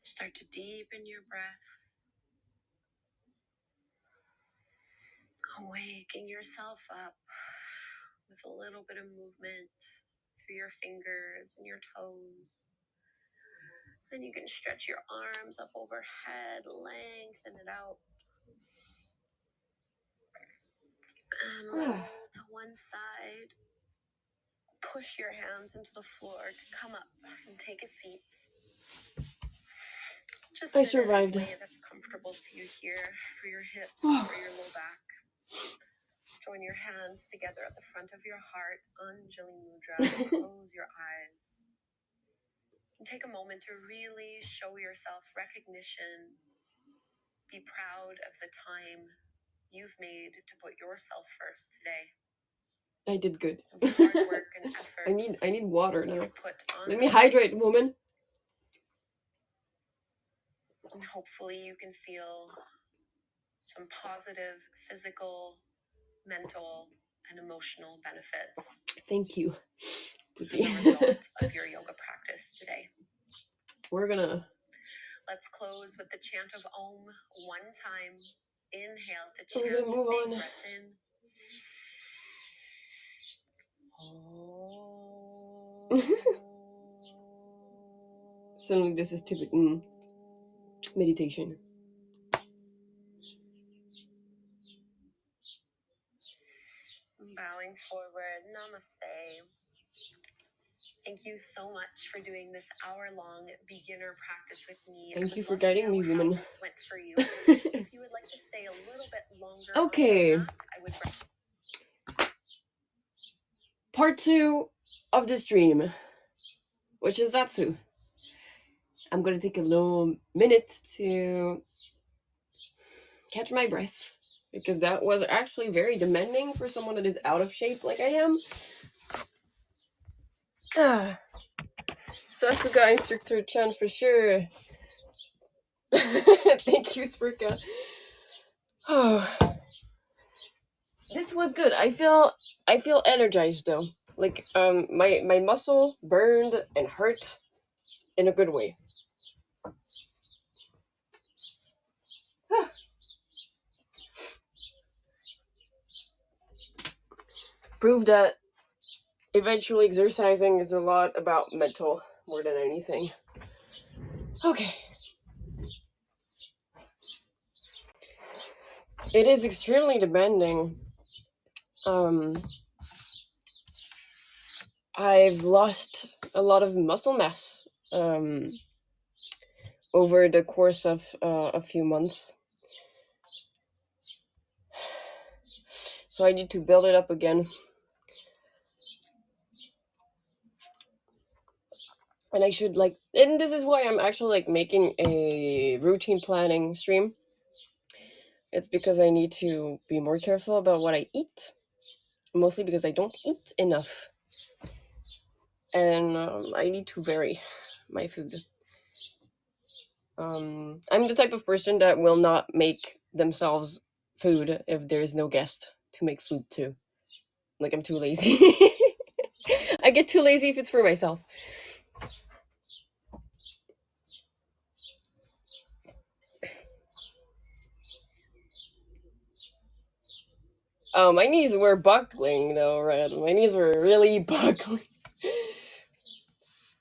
Start to deepen your breath, waking yourself up with a little bit of movement through your fingers and your toes. Then you can stretch your arms up overhead, lengthen it out, and roll to one side. Push your hands into the floor to come up and take a seat. Just I sit survived. in a way that's comfortable to you here for your hips and for your low back. Join your hands together at the front of your heart, Anjali Mudra. Close your eyes. And take a moment to really show yourself recognition. Be proud of the time you've made to put yourself first today. I did good. The hard work and effort I need water now. you've put on Let me hydrate, woman. And hopefully you can feel some positive physical, mental, and emotional benefits Thank you. as a result of your yoga practice today. We're gonna... Let's close with the chant of Om one time. Inhale to We're chant. gonna move Big on. breath in. Suddenly this is Tibetan meditation. Bowing forward, namaste. Thank you so much for doing this hour-long beginner practice with me. Thank I you would for love to guiding know me, how woman. this went for you. If you would like to stay a little bit longer Okay. on the mat, I would Part 2 of the stream, which is Zatsu. I'm gonna take a little minute to catch my breath, because that was actually very demanding for someone that is out of shape like I am. Sasuga instructor Chan for sure. Thank you, Sprika. Oh, this was good. I feel energized though. Like my muscle burned and hurt in a good way. Prove that eventually exercising is a lot about mental more than anything. Okay. It is extremely demanding. I've lost a lot of muscle mass over the course of a few months. So I need to build it up again. And I should and this is why I'm actually making a routine planning stream. It's because I need to be more careful about what I eat. Mostly because I don't eat enough. And I need to vary my food. I'm the type of person that will not make themselves food if there is no guest to make food to. I'm too lazy. I get too lazy if it's for myself. My knees were buckling though, Red. My knees were really buckling.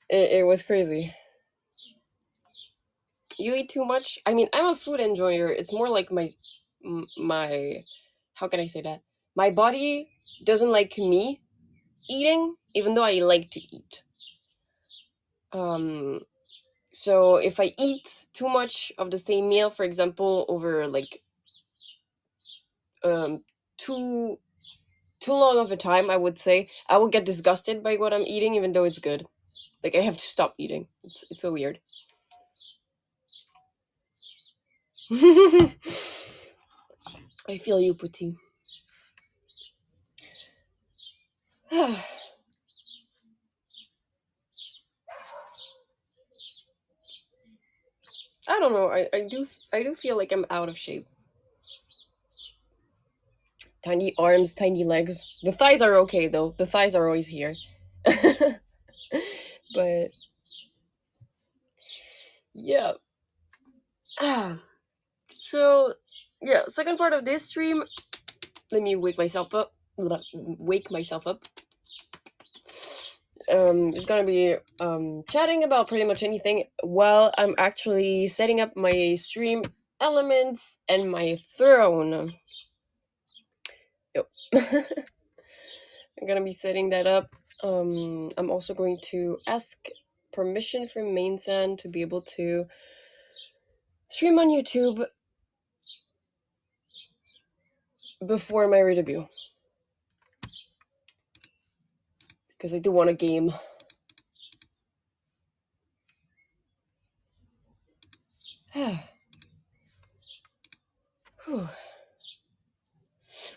It was crazy. You eat too much? I mean, I'm a food enjoyer. It's more like my how can I say that? My body doesn't like me eating, even though I like to eat. So if I eat too much of the same meal, for example, over too long of a time, I would say I will get disgusted by what I'm eating, even though it's good. I have to stop eating. It's so weird. I feel you, Putti. I don't know. I do feel like I'm out of shape. Tiny arms, tiny legs. The thighs are okay though. The thighs are always here. But yeah, So yeah, second part of this stream. Let me wake myself up. Wake myself up. It's gonna be chatting about pretty much anything while I'm actually setting up my stream elements and my throne. Yep. I'm gonna be setting that up. I'm also going to ask permission from Mainsan to be able to stream on YouTube before my debut, because I do want a game.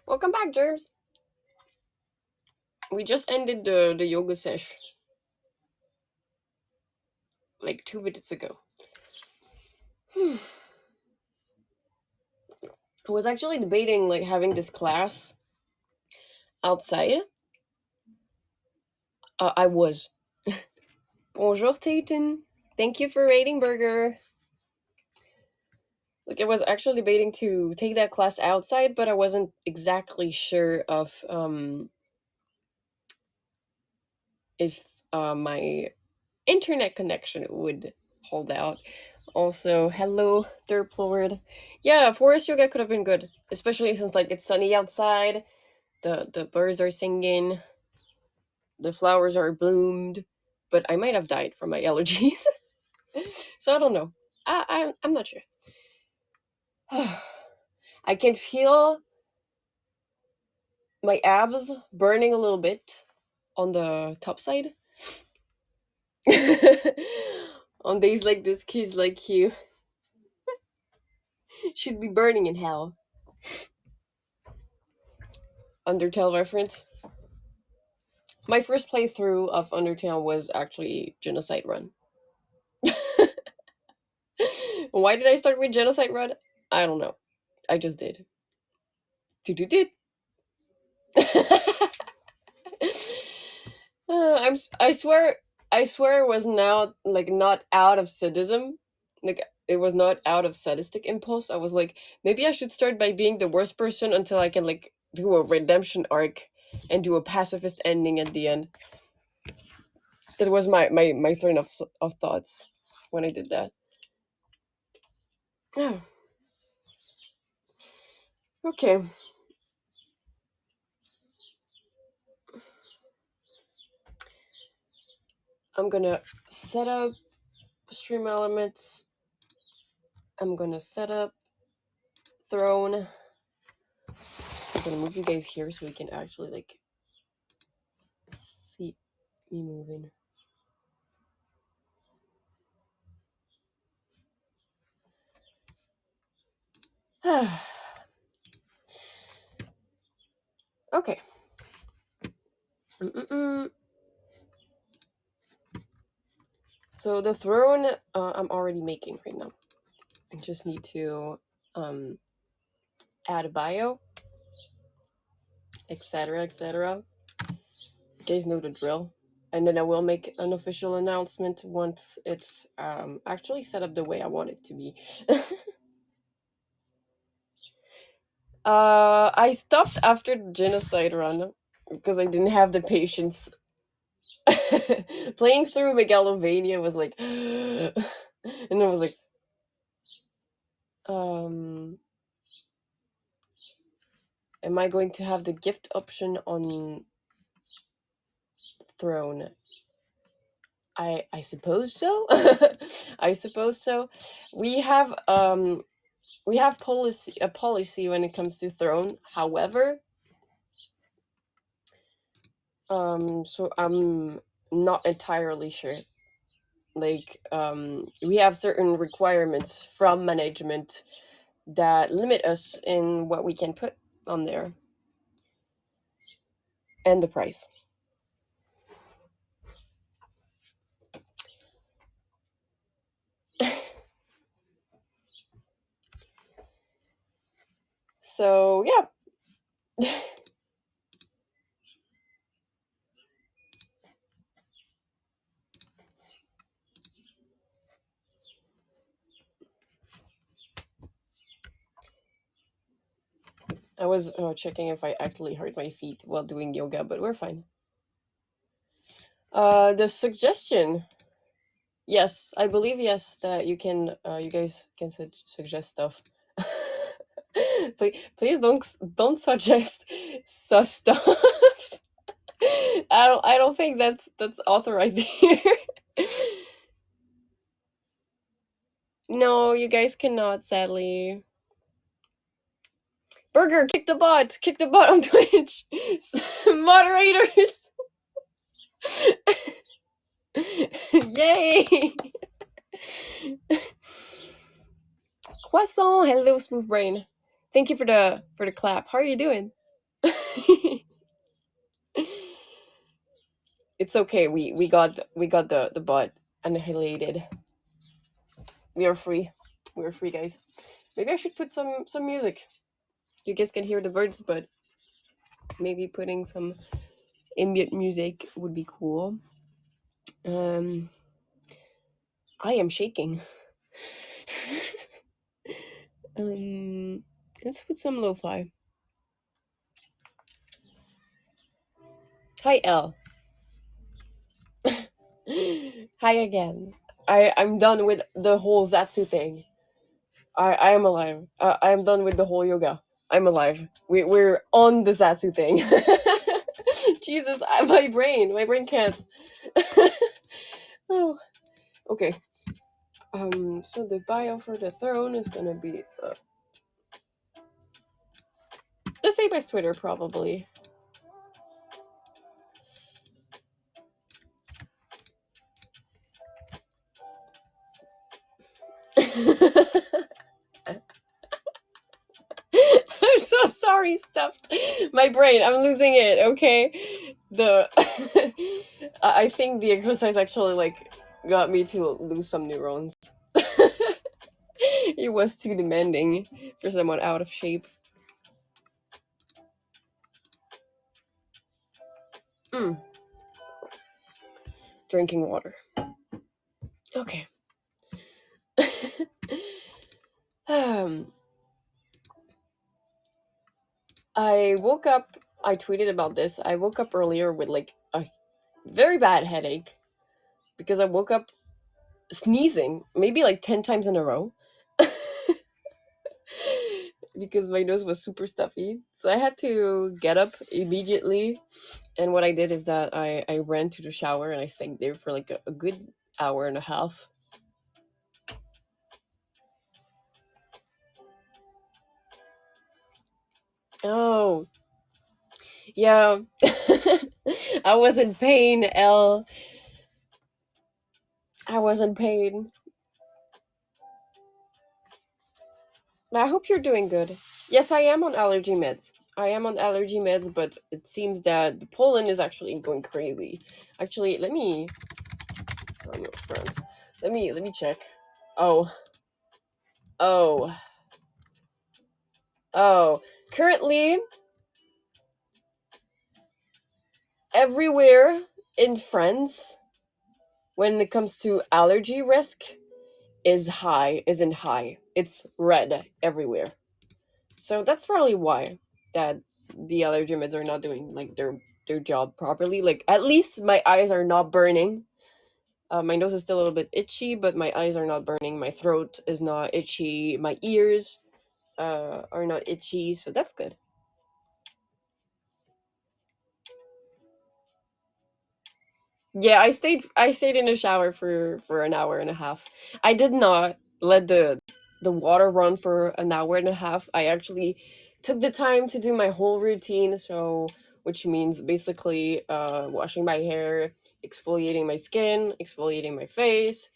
Welcome back, Germs. We just ended the yoga sesh like 2 minutes ago. I was actually debating like having this class outside. I was. Bonjour, Tayton. Thank you for rating Burger. Like, I was actually debating to take that class outside, but I wasn't exactly sure of if my internet connection would hold out. Also, hello, Derp Lord. Yeah, forest yoga could have been good, especially since like it's sunny outside. The birds are singing. The flowers are bloomed, but I might have died from my allergies. So I don't know. I'm not sure. I can feel my abs burning a little bit on the top side. On days like this, kids like you should be burning in hell. Undertale reference. My first playthrough of Undertale was actually Genocide Run. Why did I start with Genocide Run? I don't know. I just did. Do. I swear it was now like not out of sadism. Like, it was not out of sadistic impulse. I was like, maybe I should start by being the worst person until I can like do a redemption arc and do a pacifist ending at the end. That was my train of thoughts when I did that. Oh. Okay. I'm gonna set up stream elements. I'm gonna set up throne. I'm gonna move you guys here so we can actually like see me moving. Okay. So the throne I'm already making right now. I just need to add a bio, etc., etc. You guys know the drill. And then I will make an official announcement once it's actually set up the way I want it to be. I stopped after the Genocide Run because I didn't have the patience. Playing through Megalovania was like, and I was like, am I going to have the gift option on Throne? I suppose so. I suppose so. We have a policy when it comes to Throne. However, so I'm not entirely sure. Like, we have certain requirements from management that limit us in what we can put on there. And the price. So, yeah. I was checking if I actually hurt my feet while doing yoga, but we're fine. The suggestion. Yes, I believe yes that you can. You guys can suggest stuff. Please don't suggest sus stuff. I don't think that's authorized here. No, you guys cannot. Sadly, Burger, kick the bot. Kick the bot on Twitch. Moderators. Yay! Croissant. Hello, smooth brain. Thank you for the clap. How are you doing? It's okay. We got the bot annihilated. We are free. We are free, guys. Maybe I should put some music. You guys can hear the birds, but maybe putting some ambient music would be cool. I am shaking. Let's put some lo-fi. Hi, Elle. Hi again. I'm done with the whole Zatsu thing. I am alive. I am done with the whole yoga. I'm alive. We're on the Zatsu thing. Jesus, my brain can't. Oh, okay. So the bio for the throne is gonna be the same as Twitter, probably. I'm so sorry, stuffed. My brain, I'm losing it. Okay, the I think the exercise actually like got me to lose some neurons. It was too demanding for someone out of shape. Drinking water. Okay. I woke up. I tweeted about this. I woke up earlier with like a very bad headache because I woke up sneezing maybe like 10 times in a row because my nose was super stuffy. So I had to get up immediately. And what I did is that I ran to the shower and I stayed there for like a good hour and a half. Oh, yeah. I was in pain, Elle. I was in pain. I hope you're doing good. Yes, I am on allergy meds. I am on allergy meds, but it seems that the pollen is actually going crazy. Actually, let me friends. Let me check. Oh. Oh. Oh. Currently everywhere in France when it comes to allergy risk is high. It's red everywhere. So that's probably why that the allergy meds are not doing like their job properly. Like at least my eyes are not burning. My nose is still a little bit itchy, but my eyes are not burning. My throat is not itchy. My ears are not itchy, so that's good. Yeah, I stayed in the shower for an hour and a half. I did not let the water run for an hour and a half. I actually took the time to do my whole routine, so which means basically washing my hair, exfoliating my skin, exfoliating my face,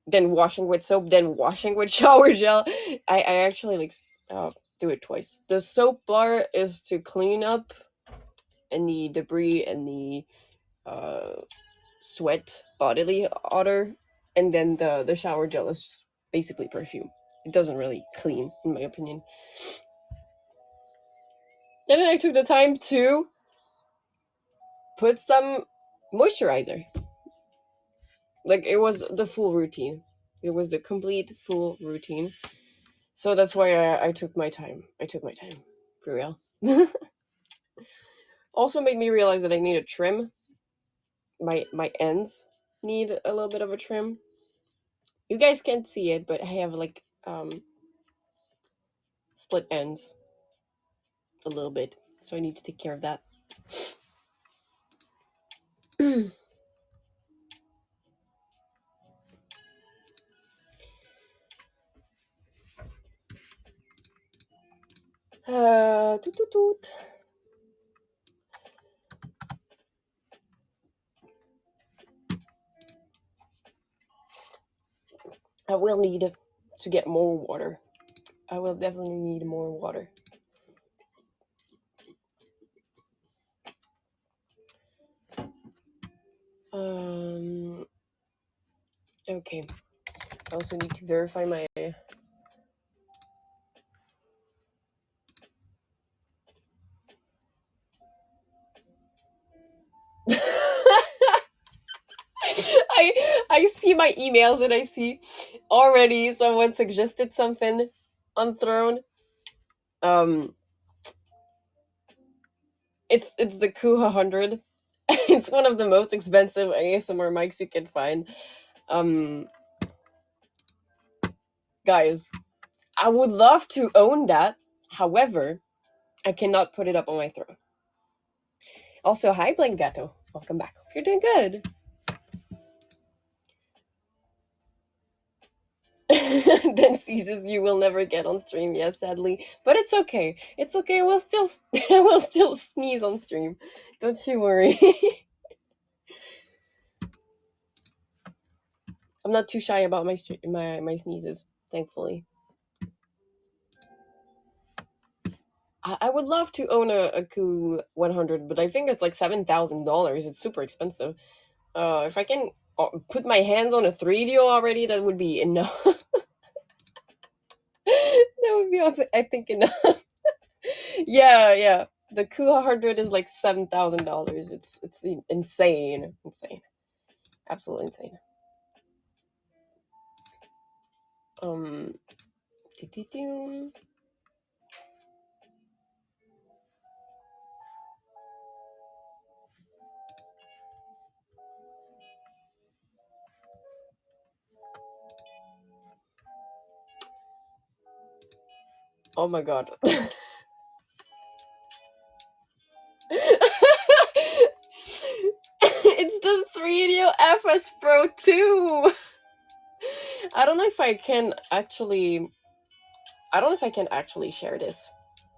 then washing with soap, then washing with shower gel. I actually like do it twice. The soap bar is to clean up any debris and the sweat bodily odor, and then the shower gel is just basically perfume. It doesn't really clean, in my opinion. And then I took the time to put some moisturizer. Like it was the full routine. It was the complete full routine. So that's why I took my time. For real. Also made me realize that I need a trim. My ends need a little bit of a trim. You guys can't see it, but I have like split ends a little bit. So I need to take care of that. Toot, toot, toot. I will need to get more water. I will definitely need more water. Okay. I also need to verify my I see my emails and I see already someone suggested something on Throne. It's the Kuha 100. It's one of the most expensive ASMR mics you can find. Guys, I would love to own that. However, I cannot put it up on my throne. Also, hi Blank Gato. Welcome back. Hope you're doing good. Then seizes you will never get on stream, yes, sadly. But it's okay. It's okay. We'll still we'll still sneeze on stream. Don't you worry. I'm not too shy about my sneezes, thankfully. I would love to own a Ku 100, but I think it's like $7,000. It's super expensive. If I can put my hands on a 3DO already, that would be enough. That would be, I think, enough. Yeah. The Ku 100 is like $7,000. It's insane, absolutely insane. Doo-doo-doo. Oh my god. It's the 3DO FS Pro 2. I don't know if I can actually share this.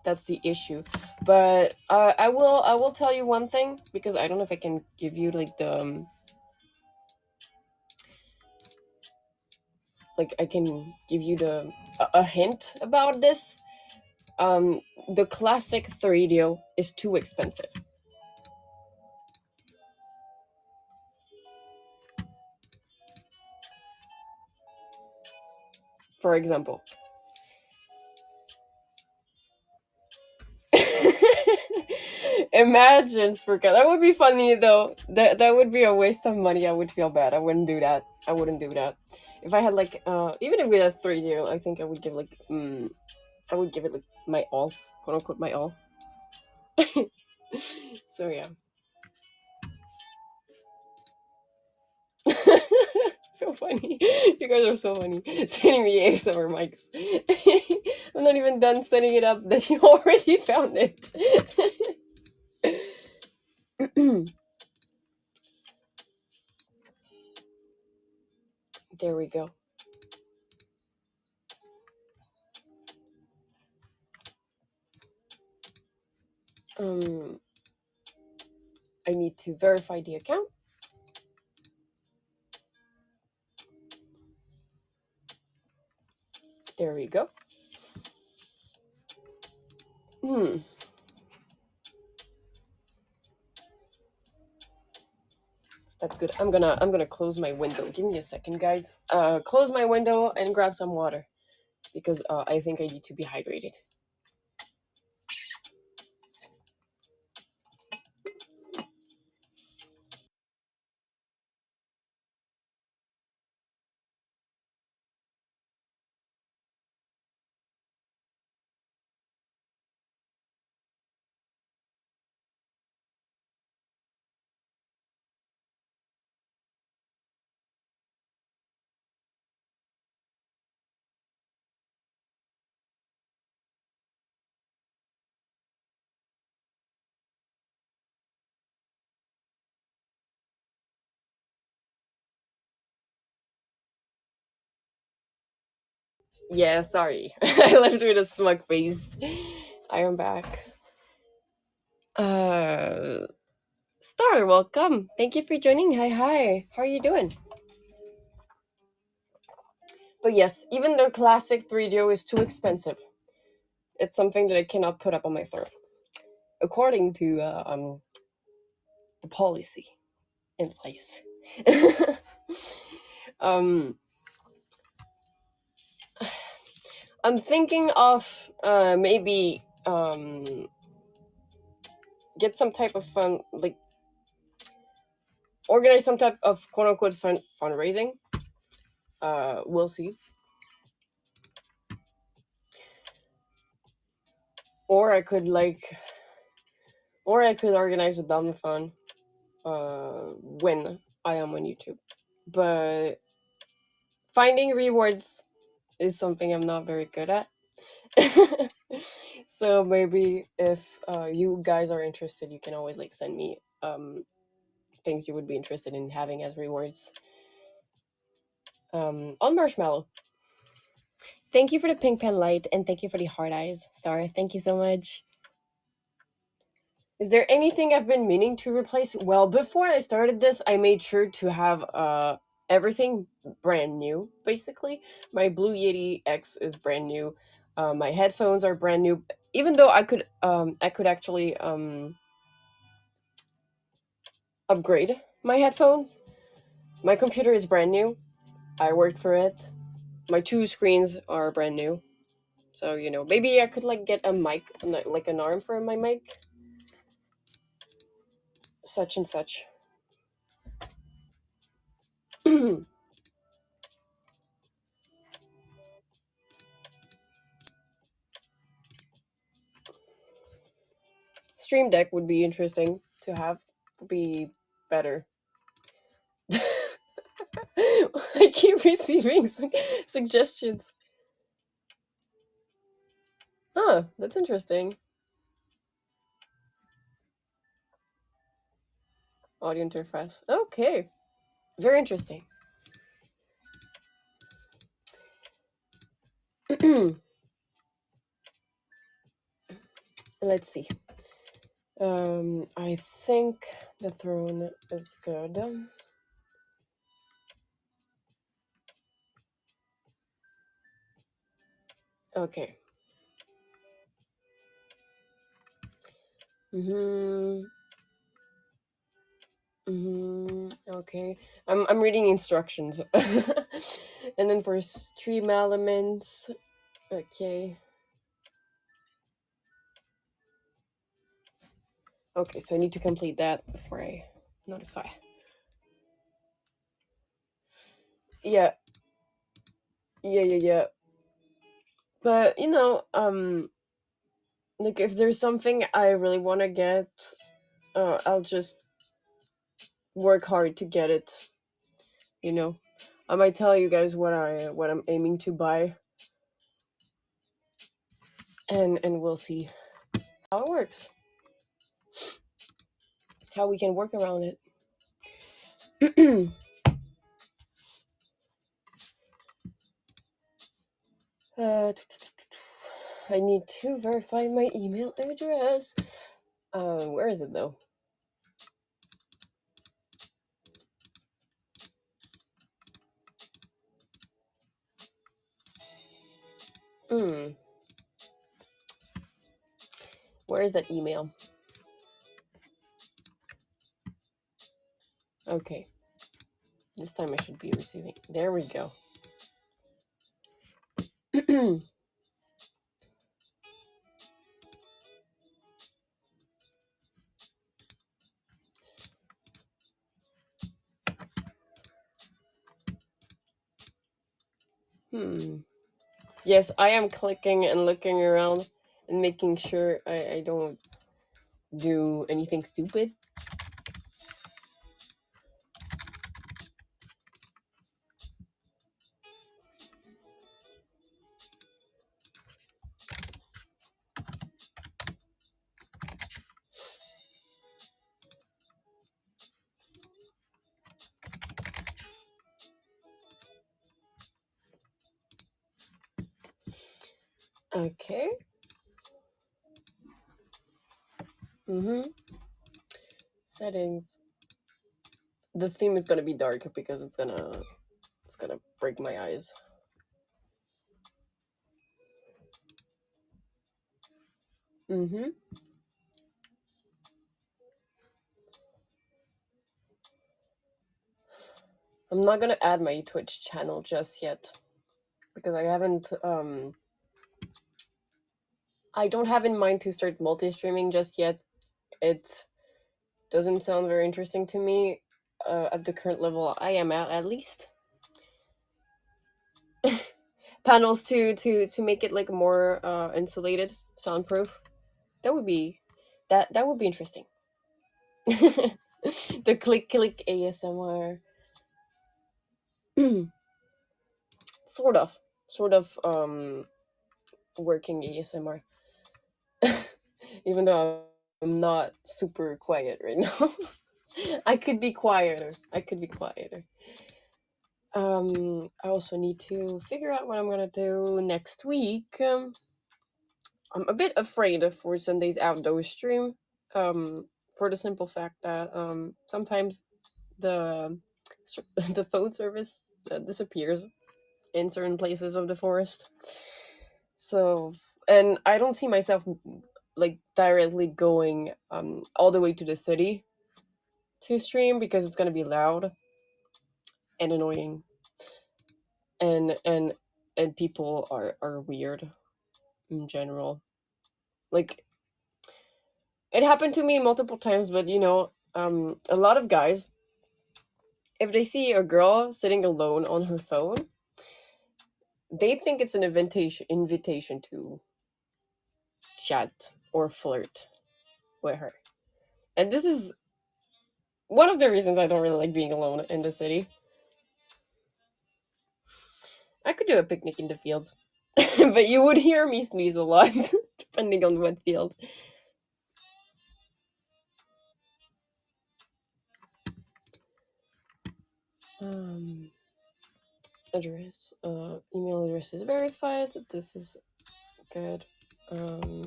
That's the issue. But I will tell you one thing, because I don't know if I can give you like the I can give you a hint about this. The classic 3DO is too expensive. For example. Imagine Spurka. That would be funny though. That would be a waste of money. I would feel bad. I wouldn't do that. If I had like even if we had 3DO, I think I would give I would give it like my all, quote unquote my all. So yeah. So funny. You guys are so funny. Sending me ASMR mics. I'm not even done setting it up that you already found it. There we go. I need to verify the account. There we go. That's good. I'm gonna close my window. Give me a second, guys. Close my window and grab some water, because I think I need to be hydrated. Yeah, sorry. I left with a smug face. I am back. Star, welcome. Thank you for joining. Hi, hi. How are you doing? But yes, even the classic 3DO is too expensive. It's something that I cannot put up on my throat, according to the policy in place. um, I'm thinking of maybe get some type of fun, like organize some type of quote unquote fundraising. We'll see. Or I could organize a dumbathon when I am on YouTube. But finding rewards is something I'm not very good at. So maybe if you guys are interested, you can always like send me things you would be interested in having as rewards. On Marshmallow. Thank you for the pink pen light and thank you for the heart eyes, Star. Thank you so much. Is there anything I've been meaning to replace? Well, before I started this, I made sure to have everything brand new, basically. My Blue Yeti X is brand new. My headphones are brand new. Even though I could actually upgrade my headphones. My computer is brand new. I worked for it. My 2 screens are brand new. So, maybe I could like get a mic, like an arm for my mic. Such and such. Stream Deck would be interesting to have. Would be better. I keep receiving suggestions. Huh, that's interesting. Audio interface. Okay. Very interesting. Let's see. I think the throne is good. Okay. Okay. I'm reading instructions. And then for stream elements. Okay. Okay, so I need to complete that before I notify. Yeah. Yeah. But like if there's something I really want to get, I'll just work hard to get it. I might tell you guys what I'm aiming to buy, and we'll see how it works, how we can work around it. I need to verify my email address. Where is it though? Where is that email? Okay. This time I should be receiving. There we go. Yes, I am clicking and looking around and making sure I don't do anything stupid. Okay. Mm-hmm. Settings. The theme is gonna be dark because it's gonna break my eyes. Mm-hmm. I'm not gonna add my Twitch channel just yet because I haven't I don't have in mind to start multi-streaming just yet. It doesn't sound very interesting to me at the current level I am at least. Panels to make it like more insulated, soundproof. That would be that would be interesting. The click ASMR. sort of working ASMR. Even though I'm not super quiet right now. I could be quieter. I also need to figure out what I'm gonna do next week. I'm a bit afraid for Sunday's outdoor stream. For the simple fact that sometimes the the phone service disappears in certain places of the forest. So, and I don't see myself like directly going all the way to the city to stream because it's gonna be loud and annoying, and people are weird in general. Like it happened to me multiple times, but a lot of guys, if they see a girl sitting alone on her phone, they think it's an invitation to chat or flirt with her. And this is one of the reasons I don't really like being alone in the city. I could do a picnic in the fields, but you would hear me sneeze a lot, depending on what field. Um, address, email address is verified. This is good. Um,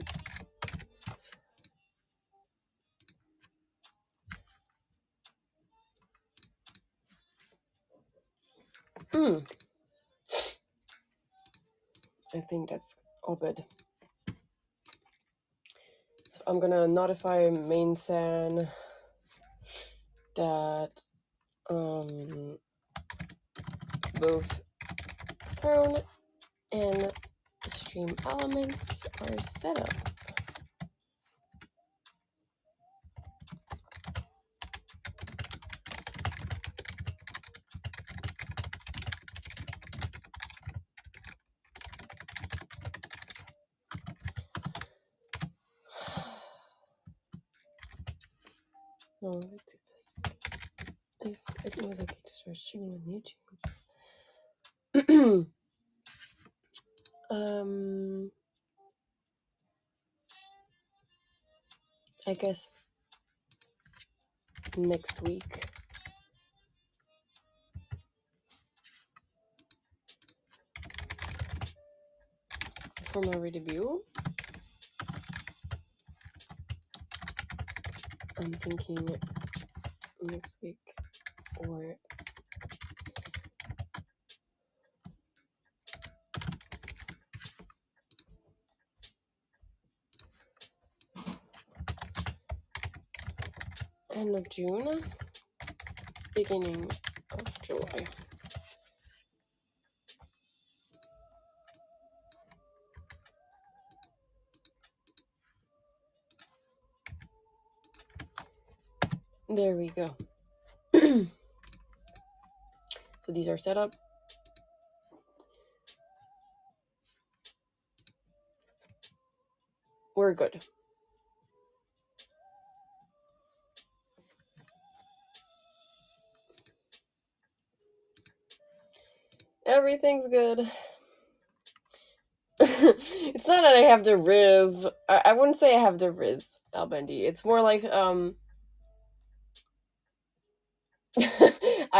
hmm, I think that's all good. So I'm gonna notify main san that both throne and stream elements are set up. No, let's do this. If it was okay to start streaming on YouTube. I guess next week. For my debut, I'm thinking next week or end of June, beginning of July. There we go. So these are set up. We're good. Everything's good. It's not that I have the Riz. I wouldn't say I have the Riz, Albendi. It's more like I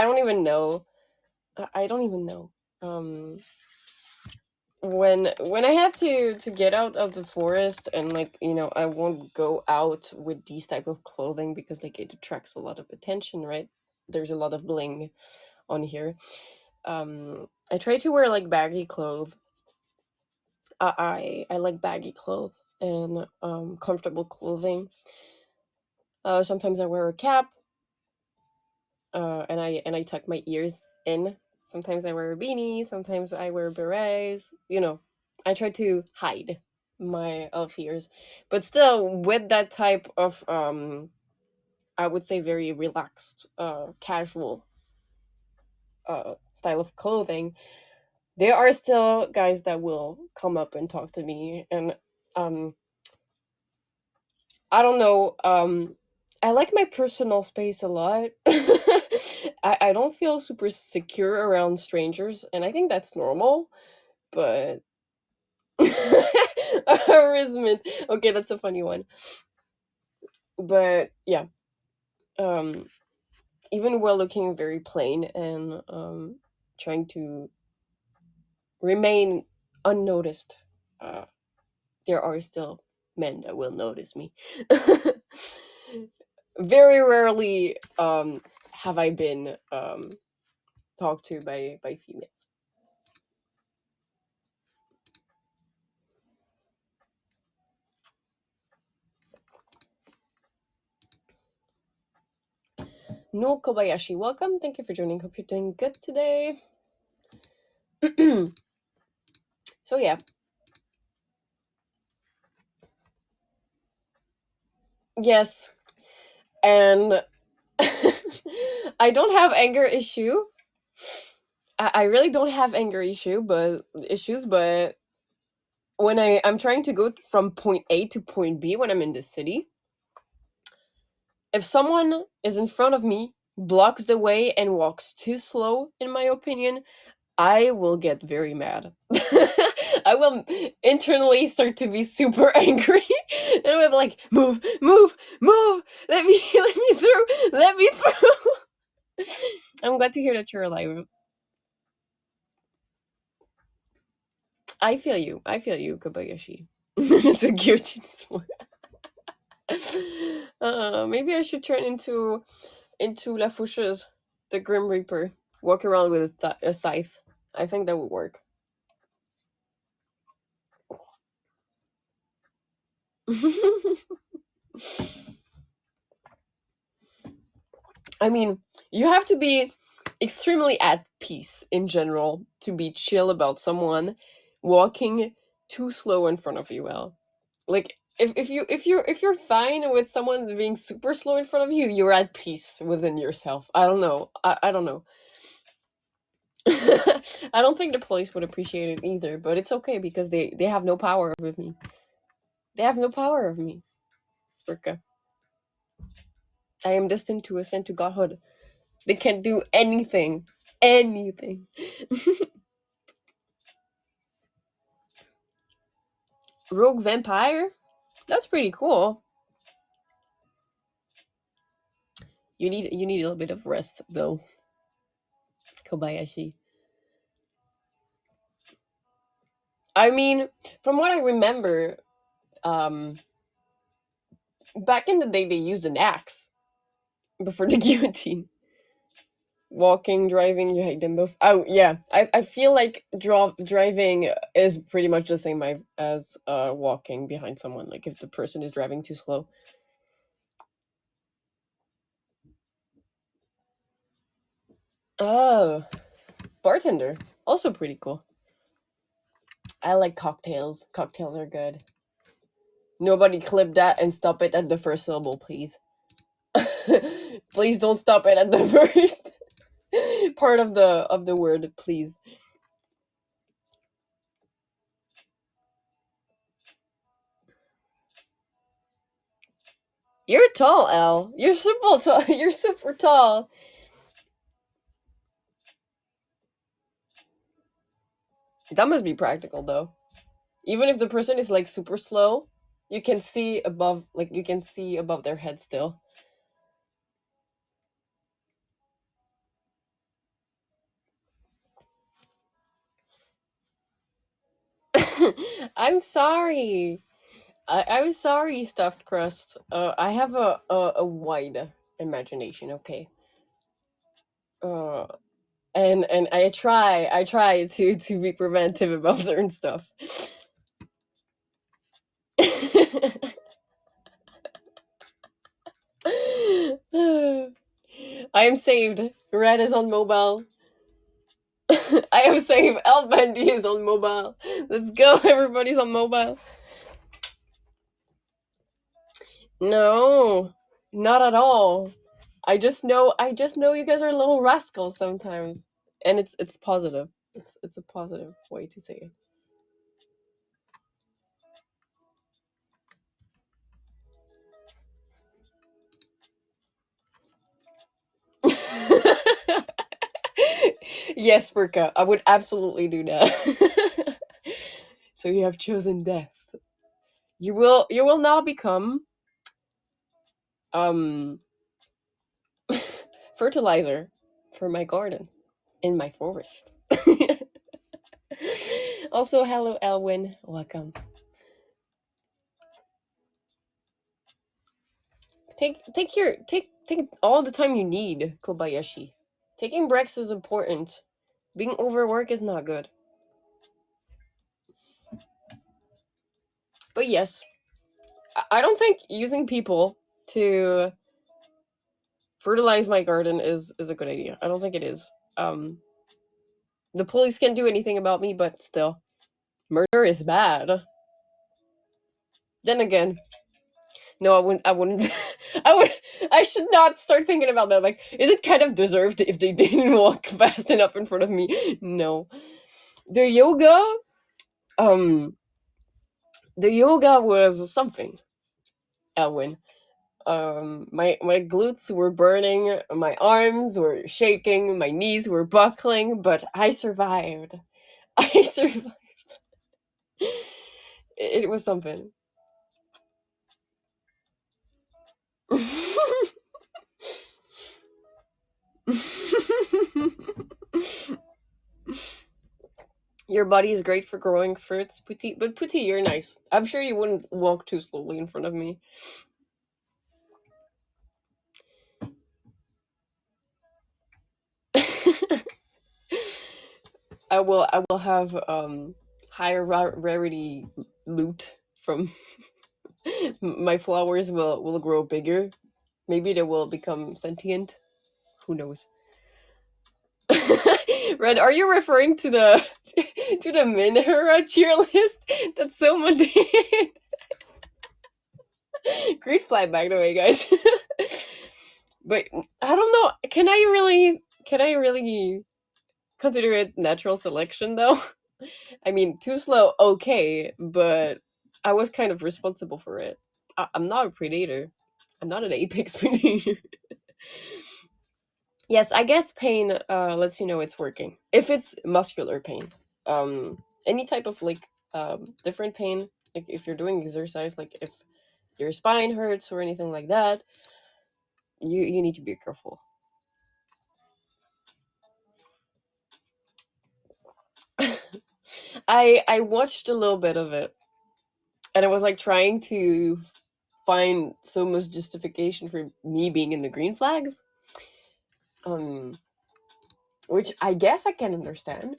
don't even know. I don't even know. when I have to get out of the forest, and like, I won't go out with these type of clothing because like it attracts a lot of attention, right? There's a lot of bling on here. I try to wear like baggy clothes. I like baggy clothes and comfortable clothing. Sometimes I wear a cap, and I tuck my ears in. Sometimes I wear a beanie. Sometimes I wear berets. I try to hide my fears, but still with that type of I would say very relaxed, casual style of clothing. There are still guys that will come up and talk to me, and um, I don't know. I like my personal space a lot. I don't feel super secure around strangers, and I think that's normal. But harassment. Okay, that's a funny one. But yeah, um, even while looking very plain and trying to remain unnoticed, uh, there are still men that will notice me. Very rarely have I been talked to by females. No Kobayashi, welcome. Thank you for joining. Hope you're doing good today. So yeah. Yes. And I don't have anger issue. I really don't have anger issues, but when I'm trying to go from point A to point B when I'm in the city, if someone is in front of me, blocks the way, and walks too slow, in my opinion, I will get very mad. I will internally start to be super angry, and I'm like, move, move, move! Let me, let me through, let me through. I'm glad to hear that you're alive. I feel you, Kobayashi. It's a guillotine sport. Maybe I should turn into La Foucheuse, the Grim Reaper. Walk around with a scythe. I think that would work. I mean, you have to be extremely at peace in general to be chill about someone walking too slow in front of you. Well, like if you're fine with someone being super slow in front of you, you're at peace within yourself. I don't know. I don't know. I don't think the police would appreciate it either, but it's okay because they have no power over me. They have no power over me. Spurka. I am destined to ascend to godhood. They can't do anything. Anything. Rogue vampire? That's pretty cool. You need a little bit of rest though, Kobayashi. I mean, from what I remember, um back in the day they used an axe before the guillotine. Walking, driving, you hate them both. Oh yeah, I feel like driving is pretty much the same as walking behind someone. Like if the person is driving too slow. Oh, bartender, also pretty cool. I like cocktails. Cocktails are good. Nobody clip that and stop it at the first syllable, please. Please don't stop it at the first part of the word, please. You're tall, Al. You're super tall. You're super tall. That must be practical though. Even if the person is like super slow, you can see above their head still. I'm sorry. I'm sorry, stuffed crust. I have a wide imagination. Okay. Uh, and I try to be preventive about certain stuff. I am saved. Red is on mobile. I am saved. El Bendy is on mobile. Let's go. Everybody's on mobile. No, not at all. I just know you guys are little rascals sometimes. And it's positive. It's a positive way to say it. Yes, Burka, I would absolutely do that. So you have chosen death. You will now become um fertilizer for my garden in my forest. Also, hello Elwin, welcome. Take all the time you need, Kobayashi. Taking breaks is important. Being overworked is not good. But yes, I don't think using people to fertilize my garden is a good idea. I don't think it is. Um, the police can't do anything about me, but still, murder is bad. Then again, no, I wouldn't. I wouldn't. I would. I should not start thinking about that. Like, is it kind of deserved if they didn't walk fast enough in front of me? No. The yoga, um, the yoga was something. Elwin. My glutes were burning, my arms were shaking, my knees were buckling, but I survived. I survived. It was something. Your body is great for growing fruits, Putty. But Putty, you're nice. I'm sure you wouldn't walk too slowly in front of me. I will have higher rarity loot from my flowers will grow bigger. Maybe they will become sentient. Who knows? Red, are you referring to the to the Minhara cheer list that someone did? Great flag, by the way, guys. But I don't know. Can I really consider it natural selection though? I mean, too slow, okay, but I was kind of responsible for it. I'm not a predator. I'm not an apex predator. Yes, I guess pain lets you know it's working. If it's muscular pain. Any type of like different pain, like if you're doing exercise, like if your spine hurts or anything like that, you need to be careful. I watched a little bit of it and I was like trying to find so much justification for me being in the green flags. Um which I guess I can understand.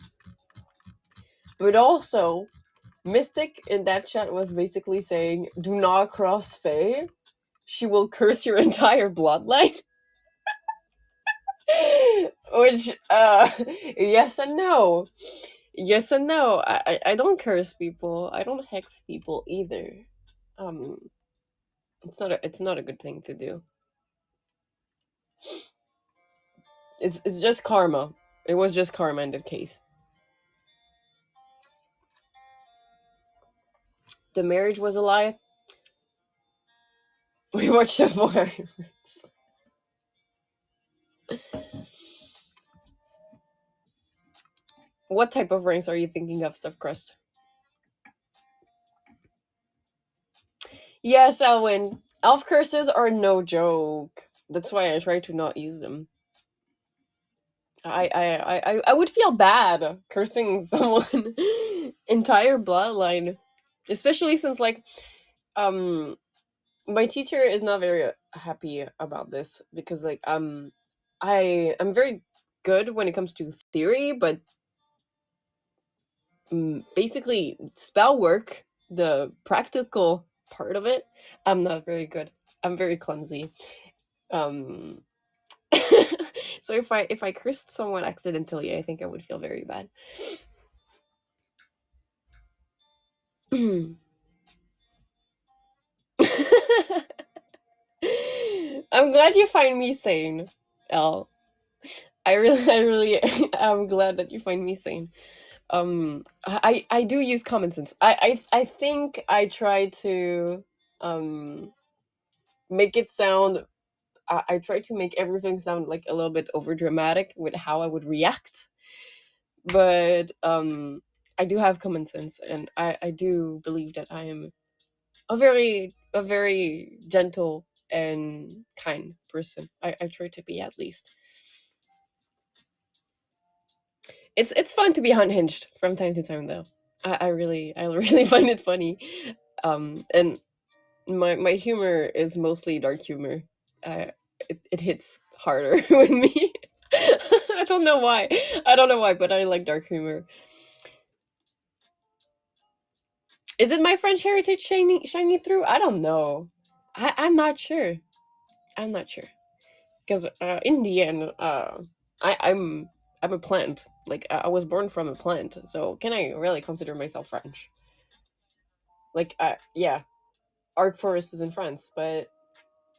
But also Mystic in that chat was basically saying, do not cross Faye. She will curse your entire bloodline. Which, yes and no. Yes and no. I don't curse people. I don't hex people either. Um, it's not a good thing to do. It's just karma. It was just karma in that case. The marriage was a lie. We watched the fireworks. What type of ranks are you thinking of, Stuff Crust? Yes, Elwin. Elf curses are no joke. That's why I try to not use them. I would feel bad cursing someone entire bloodline, especially since like um my teacher is not very happy about this because like I'm very good when it comes to theory, but basically spell work, the practical part of it, I'm not very good. I'm very clumsy. Um so if I cursed someone accidentally, I think I would feel very bad. I'm glad you find me sane, Elle. I really am glad that you find me sane. I do use common sense. I think I try to um make it sound. I try to make everything sound like a little bit over dramatic with how I would react, but I do have common sense, and I do believe that I am a very gentle and kind person. I try to be, at least. It's fun to be unhinged from time to time, though. I really find it funny, and my humor is mostly dark humor. It hits harder with me. I don't know why. I don't know why, but I like dark humor. Is it my French heritage shining through? I don't know. I'm not sure. I'm not sure because in the end, I'm a plant. Like I was born from a plant, so can I really consider myself French? Like, yeah, Arc Forest is in France, but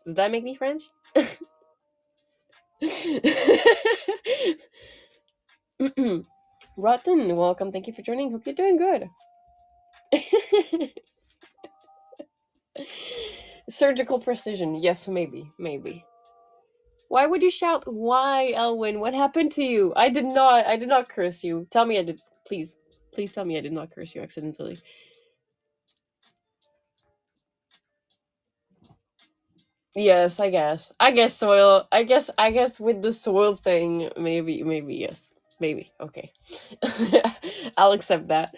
does that make me French? Rotten, welcome. Thank you for joining. Hope you're doing good. Surgical precision. Yes, maybe. Maybe. Why would you shout, "Why, Elwin? What happened to you?" I did not. I did not curse you. Tell me I did. Please. Please tell me I did not curse you accidentally. Yes, I guess. I guess soil. I guess with the soil thing, maybe yes. Maybe. Okay. I'll accept that.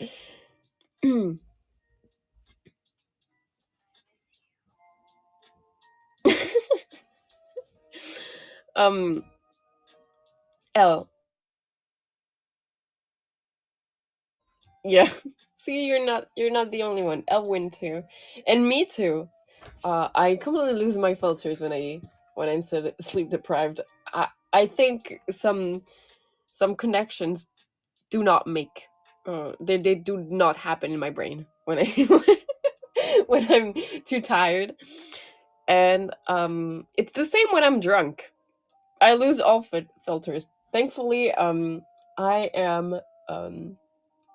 um L. Yeah. See, you're not the only one. Elwin too. And me too. I completely lose my filters when I'm sleep deprived. I think some connections do not make they do not happen in my brain when I when I'm too tired. And it's the same when I'm drunk. I lose all filters. Thankfully, I am um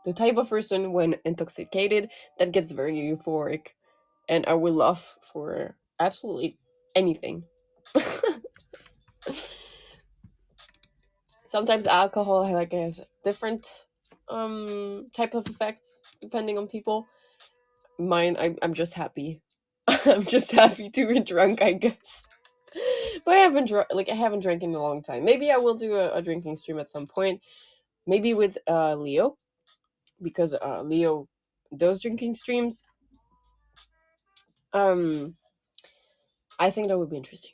the type of person when intoxicated that gets very euphoric, and I will laugh for absolutely anything. Sometimes alcohol like has different type of effects depending on people. Mine, I'm just happy. I'm just happy to be drunk, I guess. But I haven't drank in a long time. Maybe I will do a drinking stream at some point. Maybe with Leo, because Leo does drinking streams. Um, I think that would be interesting.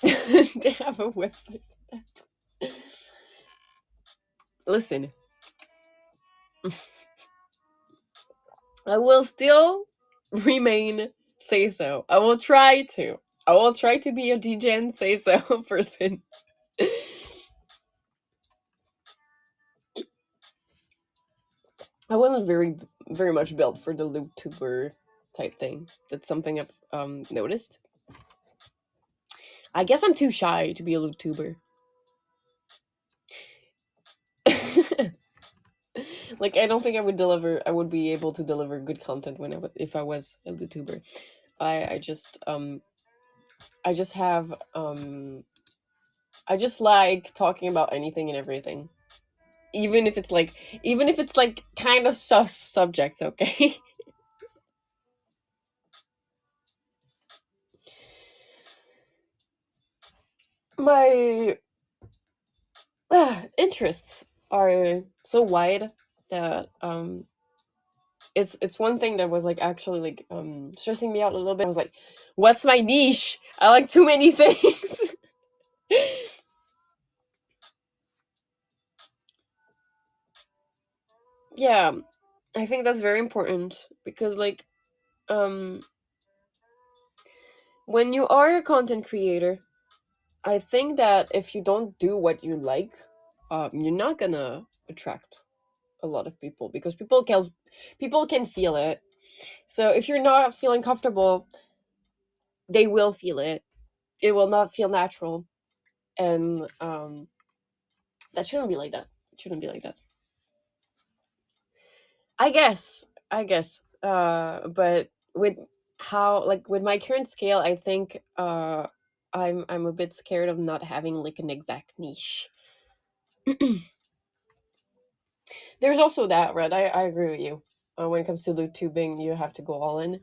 They have a website. Listen, I will still remain say so. I will try to. I will try to be a DJ and say so person. I wasn't very much built for the Vtuber type thing. That's something I've noticed. I guess I'm too shy to be a Vtuber. Like I don't think I would be able to deliver good content if I was a YouTuber. I just have I just like talking about anything and everything. Even if it's like kind of sus subjects, okay? My interests are so wide. that it's one thing that was like actually like stressing me out a little bit. I was like, what's my niche? I like too many things. Yeah, I think that's very important because like um when you are a content creator, I think that if you don't do what you like, you're not gonna attract a lot of people because people can feel it. So if you're not feeling comfortable, they will feel it. It will not feel natural, and that shouldn't be like that. It shouldn't be like that. I guess. I guess. But with how like with my current scale, I think I'm a bit scared of not having like an exact niche. There's also that, right? I agree with you. When it comes to loot tubing, you have to go all in.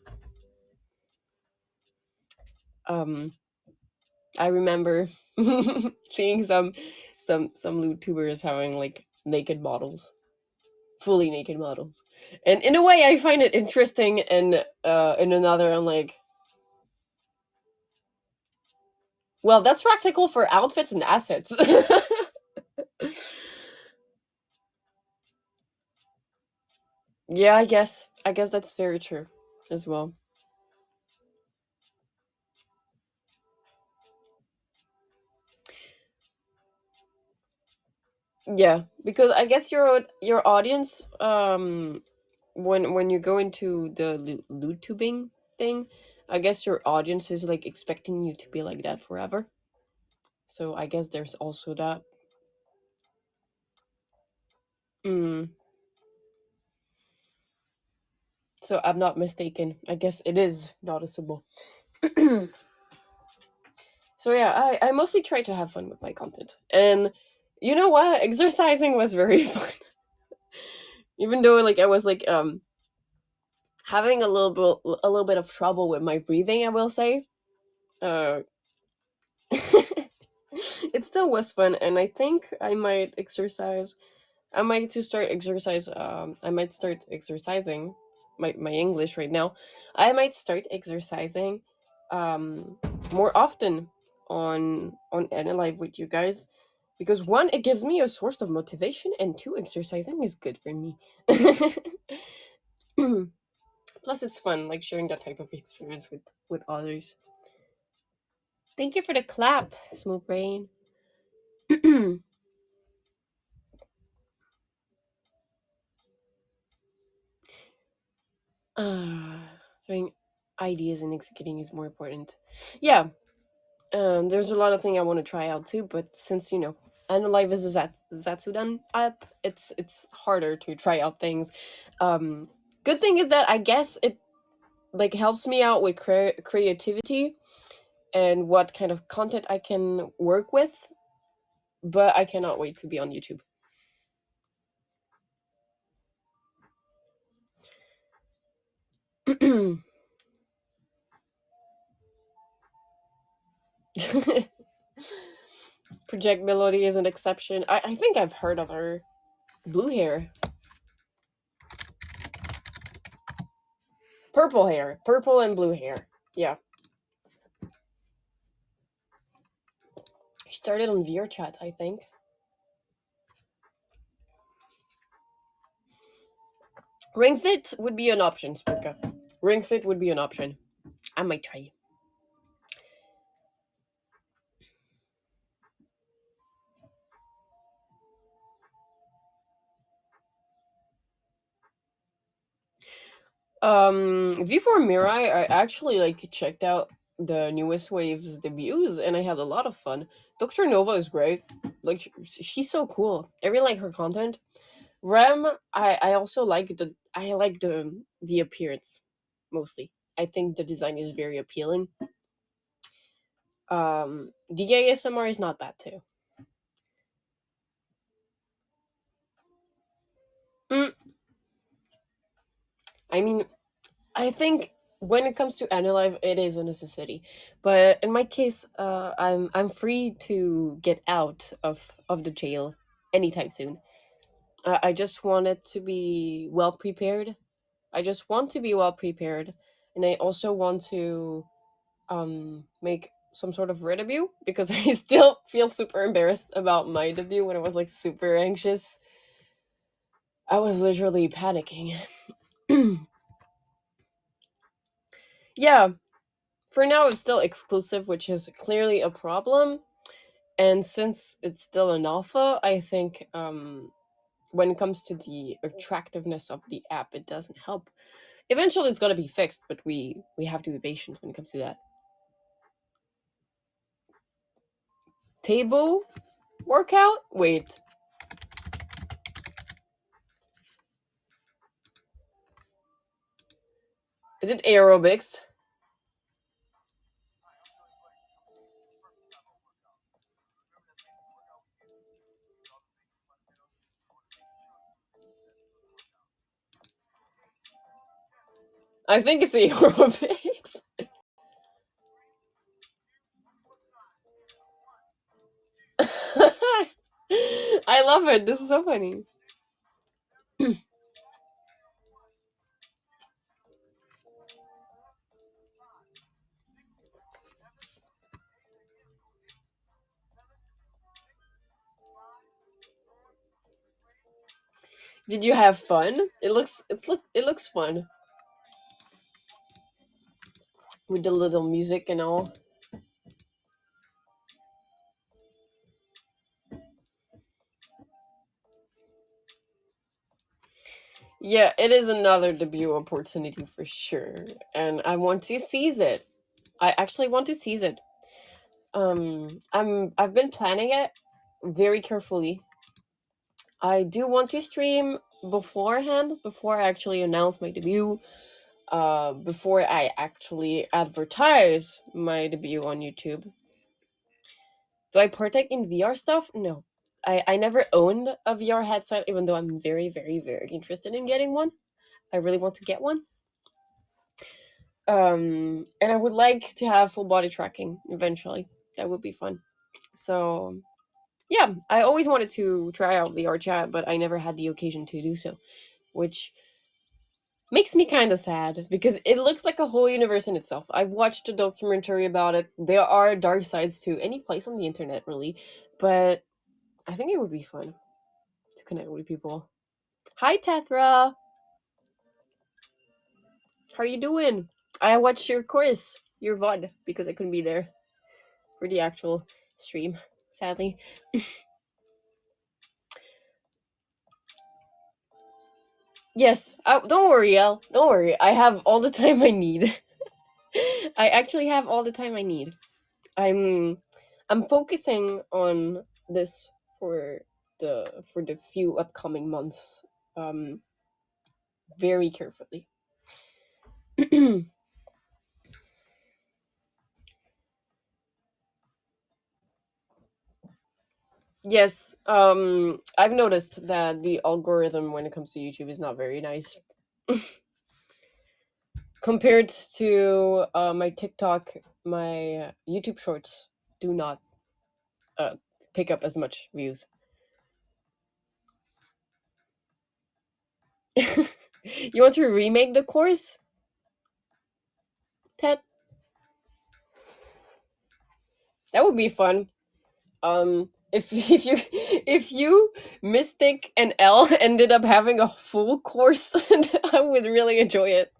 Um, I remember seeing some loot tubers having like naked models, fully naked models, and in a way, I find it interesting. And in another, I'm like, well, that's practical for outfits and assets. Yeah, I guess. I guess that's very true as well. Yeah, because I guess your audience when you go into the loot tubing thing, I guess your audience is like expecting you to be like that forever. So I guess there's also that. Mm, so I'm not mistaken. I guess it is noticeable. So yeah, I mostly try to have fun with my content, and you know what? Exercising was very fun, even though like I was like having a little bit of trouble with my breathing. I will say, uh, it still was fun, and I think I might exercise. I might to start exercise. I might start exercising. My English right now. I might start exercising, um, more often on AniLive with you guys, because one, it gives me a source of motivation, and two, exercising is good for me. Plus, it's fun, like sharing that type of experience with others. Thank you for the clap, Smooth Brain. uh, Having ideas and executing is more important. Yeah, there's a lot of things I want to try out too, but since AniLive is a Zatsudan app, it's harder to try out things. Um, Good thing is that I guess it like helps me out with creativity and what kind of content I can work with. But I cannot wait to be on YouTube. Project Melody is an exception. I think I've heard of her. Blue hair. Purple hair. Purple and blue hair. Yeah. She started on VRChat, I think. Ring Fit would be an option, Spurka. Ring Fit would be an option. I might try. V4 Mirai, I actually like checked out the newest waves debuts and I had a lot of fun. Dr. Nova is great. Like she's so cool. I really like her content. Rem, I also like the appearance mostly. I think the design is very appealing. The ASMR is not bad too. Mm, I mean, I think when it comes to AniLive, it is a necessity. But in my case, I'm free to get out of the jail anytime soon. I just want it to be well prepared. I just want to be well prepared, and I also want to make some sort of debut because I still feel super embarrassed about my debut when I was like super anxious. I was literally panicking. Yeah, for now it's still exclusive, which is clearly a problem. And since it's still an alpha, I think when it comes to the attractiveness of the app, it doesn't help. Eventually, it's gonna be fixed, but we have to be patient when it comes to that. Table workout? Wait, is it aerobics? I think it's aerobics. I love it. This is so funny. Did you have fun? It looks fun with the little music and all. Yeah, it is another debut opportunity for sure, and I want to seize it. I actually want to seize it. I've been planning it very carefully. I do want to stream beforehand before I actually announce my debut. Before I actually advertise my debut on YouTube. Do I partake in VR stuff? No. I never owned a VR headset, even though I'm very, very, very interested in getting one. I really want to get one. And I would like to have full body tracking eventually. That would be fun. So yeah, I always wanted to try out VR chat, but I never had the occasion to do so, which makes me kind of sad because it looks like a whole universe in itself. I've watched a documentary about it. There are dark sides to any place on the internet, really, but I think it would be fun to connect with people. Hi, Tethra. How are you doing? I watched your course, your VOD, because I couldn't be there for the actual stream, sadly. Yes, don't worry, El. Don't worry. I have all the time I need. I actually have all the time I need. I'm I'm focusing on this for the few upcoming months very carefully. Yes, I've noticed that the algorithm when it comes to YouTube is not very nice compared to my TikTok. My YouTube shorts do not uh, pick up as much views. You want to remake the course, Ted? That would be fun. If you if you Mystic and L ended up having a full course, I would really enjoy it.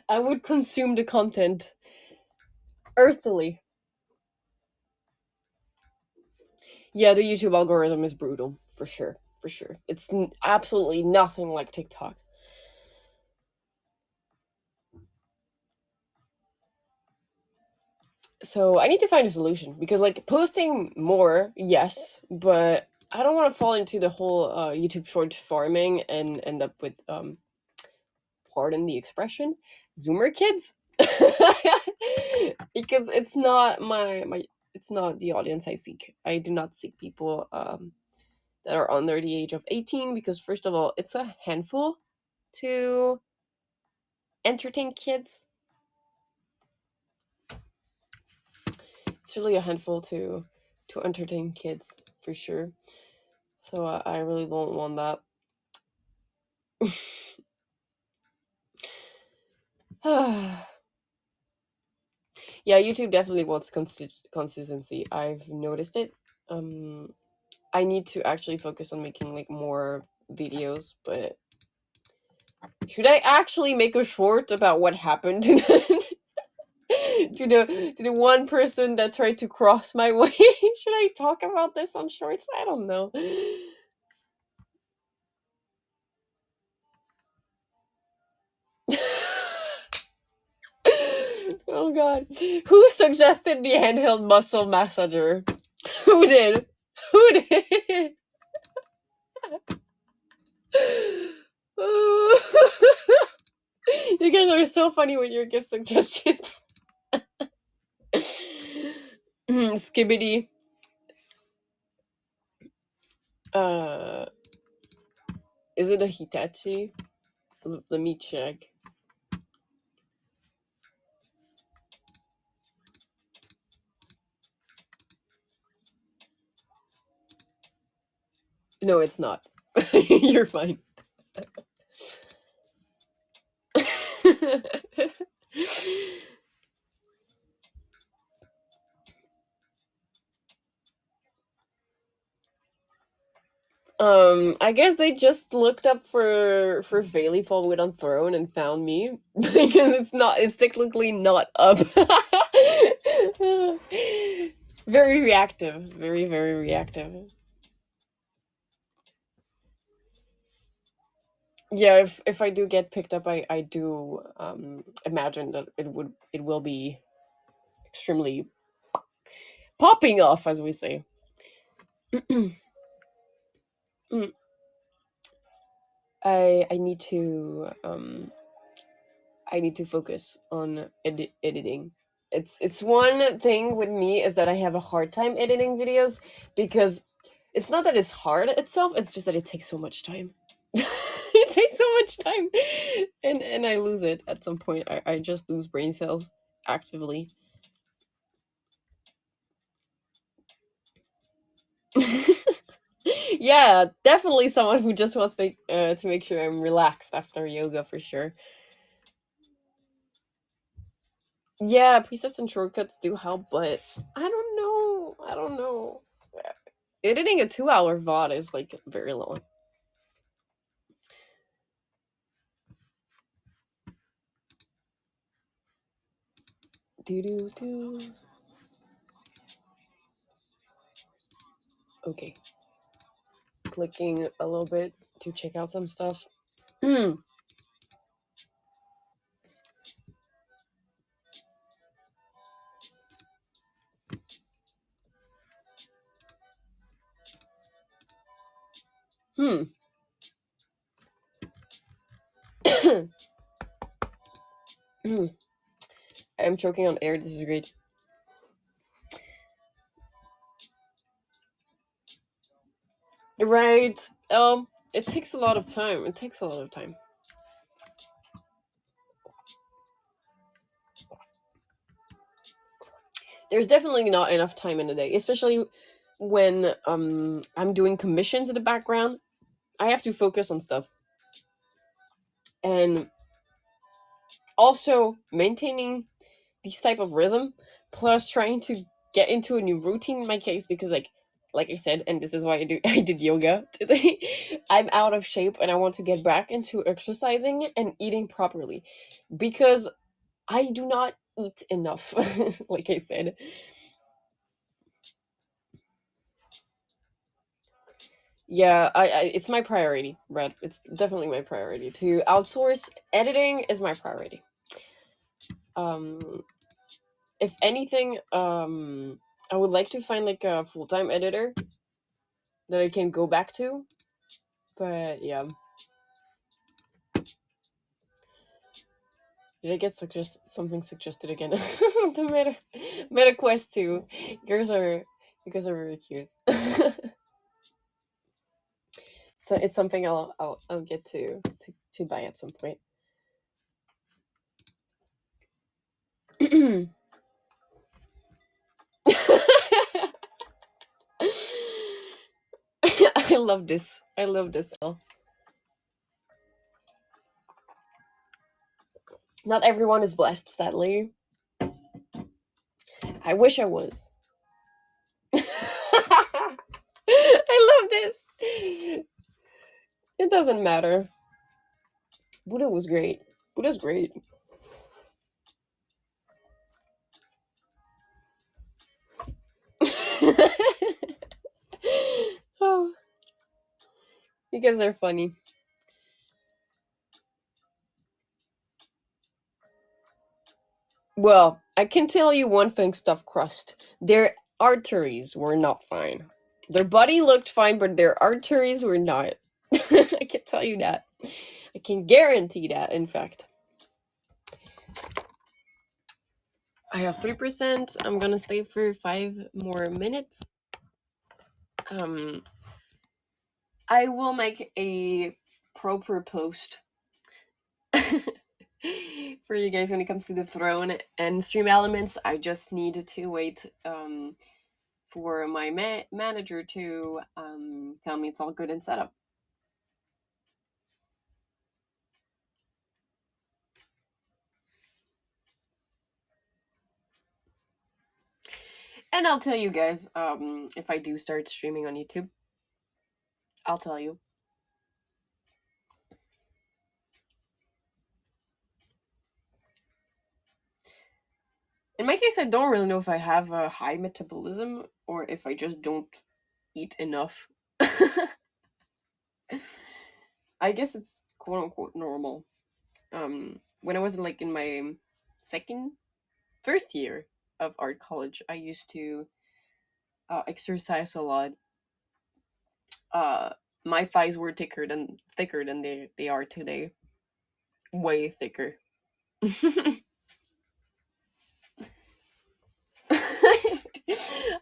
I would consume the content earthily. Yeah, the YouTube algorithm is brutal for sure, for sure. It's absolutely nothing like TikTok. So I need to find a solution because like posting more, yes, but I don't want to fall into the whole YouTube short farming and end up with pardon the expression, Zoomer kids. Because it's not my it's not the audience I seek. I do not seek people that are under the age of 18 because first of all, it's a handful to entertain kids. It's really a handful to entertain kids for sure. So I really don't want that. Yeah, YouTube definitely wants consistency. I've noticed it. I need to actually focus on making like more videos, but should I actually make a short about what happened to the one person that tried to cross my way? Should I talk about this on shorts? I don't know. Oh god. Who suggested the handheld muscle massager? Who did? Who did? You guys are so funny with your gift suggestions. Skibbity. Is it a Hitachi? Let me check. No, it's not. You're fine. I guess they just looked up for Faelie Fallwood on Throne and found me because it's technically not up. Very reactive, very reactive. Yeah, if I do get picked up, I do imagine that it will be extremely popping off, as we say. Mm. I need to focus on editing. It's one thing with me is that I have a hard time editing videos because it's not that it's hard itself, it's just that it takes so much time. It takes so much time, and I lose it at some point. I just lose brain cells actively. Yeah, definitely someone who just wants to make sure I'm relaxed after yoga for sure. Yeah, presets and shortcuts do help, but I don't know. I don't know. Editing a 2-hour VOD is like very long. Do do do. Okay. Clicking a little bit to check out some stuff. Hmm. I'm choking on air. This is great. Right. It takes a lot of time. It takes a lot of time. There's definitely not enough time in a day, especially when I'm doing commissions in the background. I have to focus on stuff. And also maintaining this type of rhythm plus trying to get into a new routine in my case because like I said, and this is why I did yoga today. I'm out of shape and I want to get back into exercising and eating properly because I do not eat enough. Like I said, yeah, I it's my priority, Red. It's definitely my priority to outsource editing is my priority. um if anything, I would like to find like a full-time editor that I can go back to. But yeah. Did I get something suggested again? The Meta Quest 2. You guys are very cute. So it's something I'll get to buy at some point. I love this. I love this. Not everyone is blessed, sadly. I wish I was. I love this. It doesn't matter. Buddha was great. Buddha's great. Oh, you guys are funny. Well, I can tell you one thing, stuffed crust. Their arteries were not fine. Their body looked fine, but their arteries were not. I can tell you that. I can guarantee that, in fact. I have 3%. I'm gonna stay for 5 more minutes. I will make a proper post for you guys when it comes to the throne and stream elements. I just need to wait for my manager to tell me it's all good and set up. And I'll tell you guys if I do start streaming on YouTube. I'll tell you. In my case, I don't really know if I have a high metabolism or if I just don't eat enough. I guess it's quote unquote normal. When I was in my first year of art college, I used to exercise a lot. My thighs were thicker than they are today. Way thicker.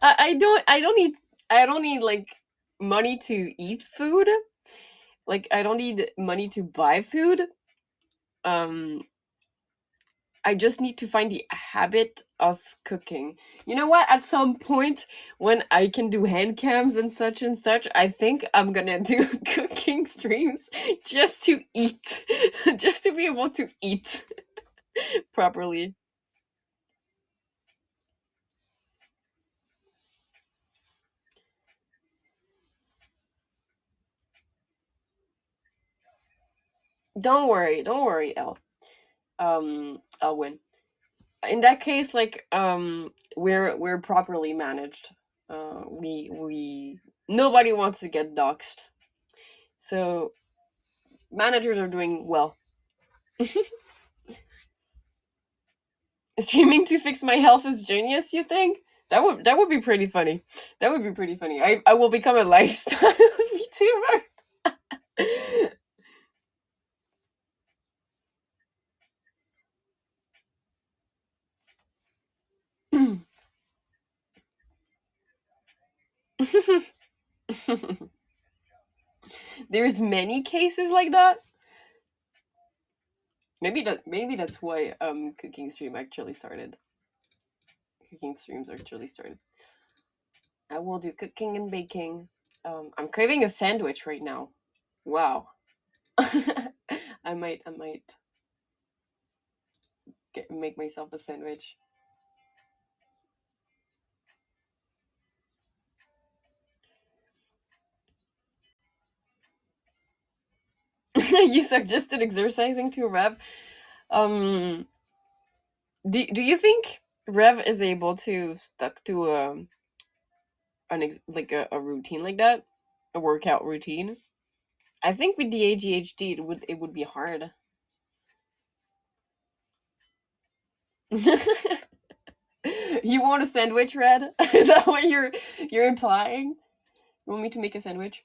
I don't need like money to eat food. Like I don't need money to buy food. I just need to find the habit of cooking. You know what? At some point when I can do hand cams and such, I think I'm gonna do cooking streams just to eat. Just to be able to eat properly. Don't worry, Elle. I'll win. In that case, we're properly managed. We nobody wants to get doxxed, so managers are doing well. Streaming to fix my health is genius. You think that would be pretty funny? That would be pretty funny. I will become a lifestyle Vtuber. There's many cases like that. Maybe that's why cooking streams actually started. I will do cooking and baking. I'm craving a sandwich right now. Wow. I might make myself a sandwich. You suggested exercising to Rev. Do you think Rev is able to stuck to a routine like that, a workout routine? I think with the ADHD it would be hard. You want a sandwich, Red? Is that what you're implying? You want me to make a sandwich?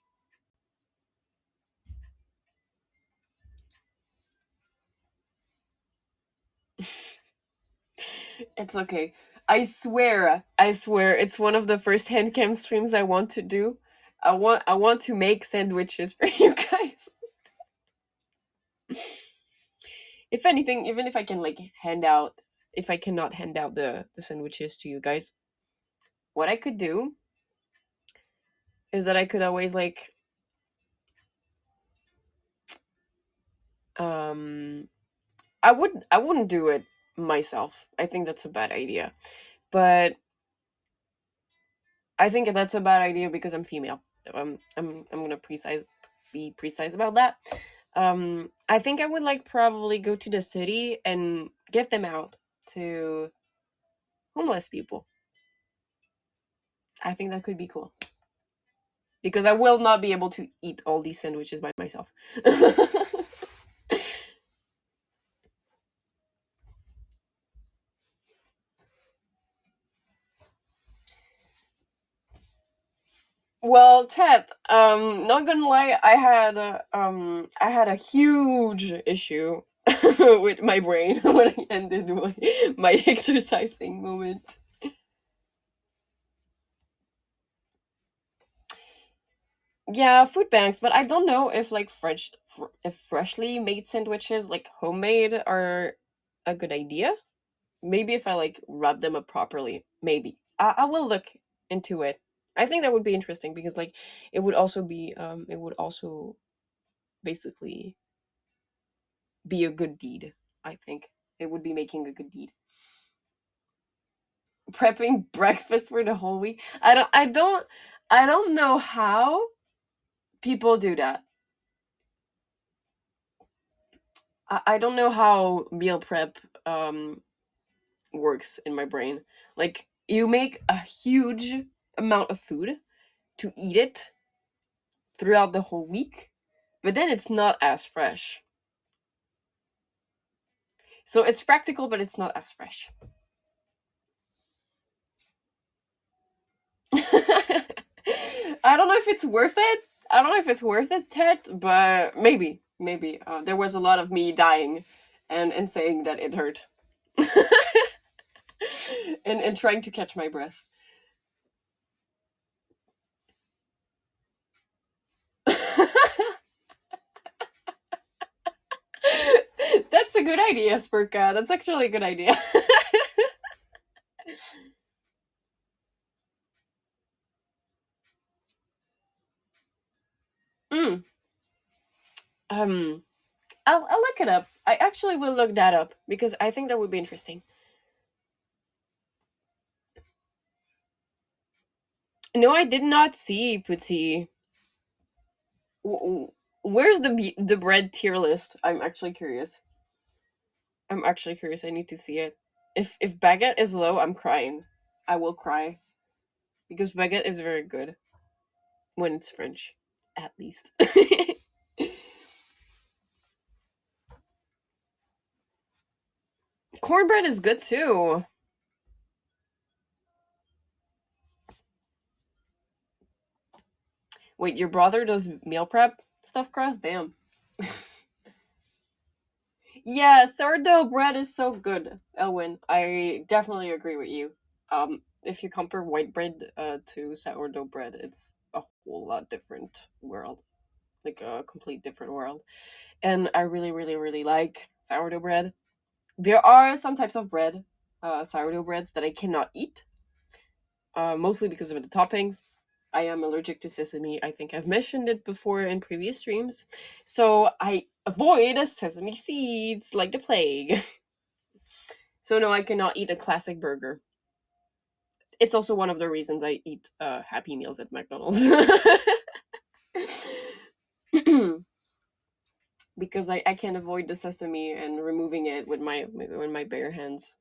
It's okay. I swear, it's one of the first hand cam streams I want to do. I want to make sandwiches for you guys. If anything, even if I can if I cannot hand out the sandwiches to you guys, what I could do is that I could always Um, I wouldn't do it myself. I think that's a bad idea. But I think that's a bad idea because I'm female. I'm gonna be precise about that. I think I would like probably go to the city and give them out to homeless people. I think that could be cool because I will not be able to eat all these sandwiches by myself. Well, Ted, not gonna lie, I had a huge issue with my brain when I ended my exercising moment. Yeah, food banks, but I don't know if like if freshly made sandwiches, like homemade, are a good idea. Maybe if I like rub them up properly, maybe I will look into it. I think that would be interesting because like it would also basically be a good deed. I think it would be making a good deed. Prepping breakfast for the whole week. I don't know how people do that. I don't know how meal prep works in my brain. Like you make a huge amount of food to eat it throughout the whole week, but then it's not as fresh. So it's practical, but it's not as fresh. I don't know if it's worth it. I don't know if it's worth it, Ted, but maybe. There was a lot of me dying, and saying that it hurt, and trying to catch my breath. That's a good idea, Spurka. That's actually a good idea. mm. Um, I'll look it up. I actually will look that up because I think that would be interesting. No, I did not see Putzi. Where's the bread tier list? I'm actually curious. I'm actually curious. I need to see it. If baguette is low, I'm crying. I will cry because baguette is very good when it's French, at least. Cornbread is good too. Wait, your brother does meal prep stuff, Cross? Damn. Yeah, sourdough bread is so good, Elwin. I definitely agree with you. If you compare white bread to sourdough bread, it's a whole lot different world, like a complete different world. And I really, really, really like sourdough bread. There are some types of bread, sourdough breads, that I cannot eat, mostly because of the toppings. I am allergic to sesame. I think I've mentioned it before in previous streams. So I avoid sesame seeds like the plague. So no, I cannot eat a classic burger. It's also one of the reasons I eat Happy Meals at McDonald's. Because I can't avoid the sesame and removing it with my bare hands.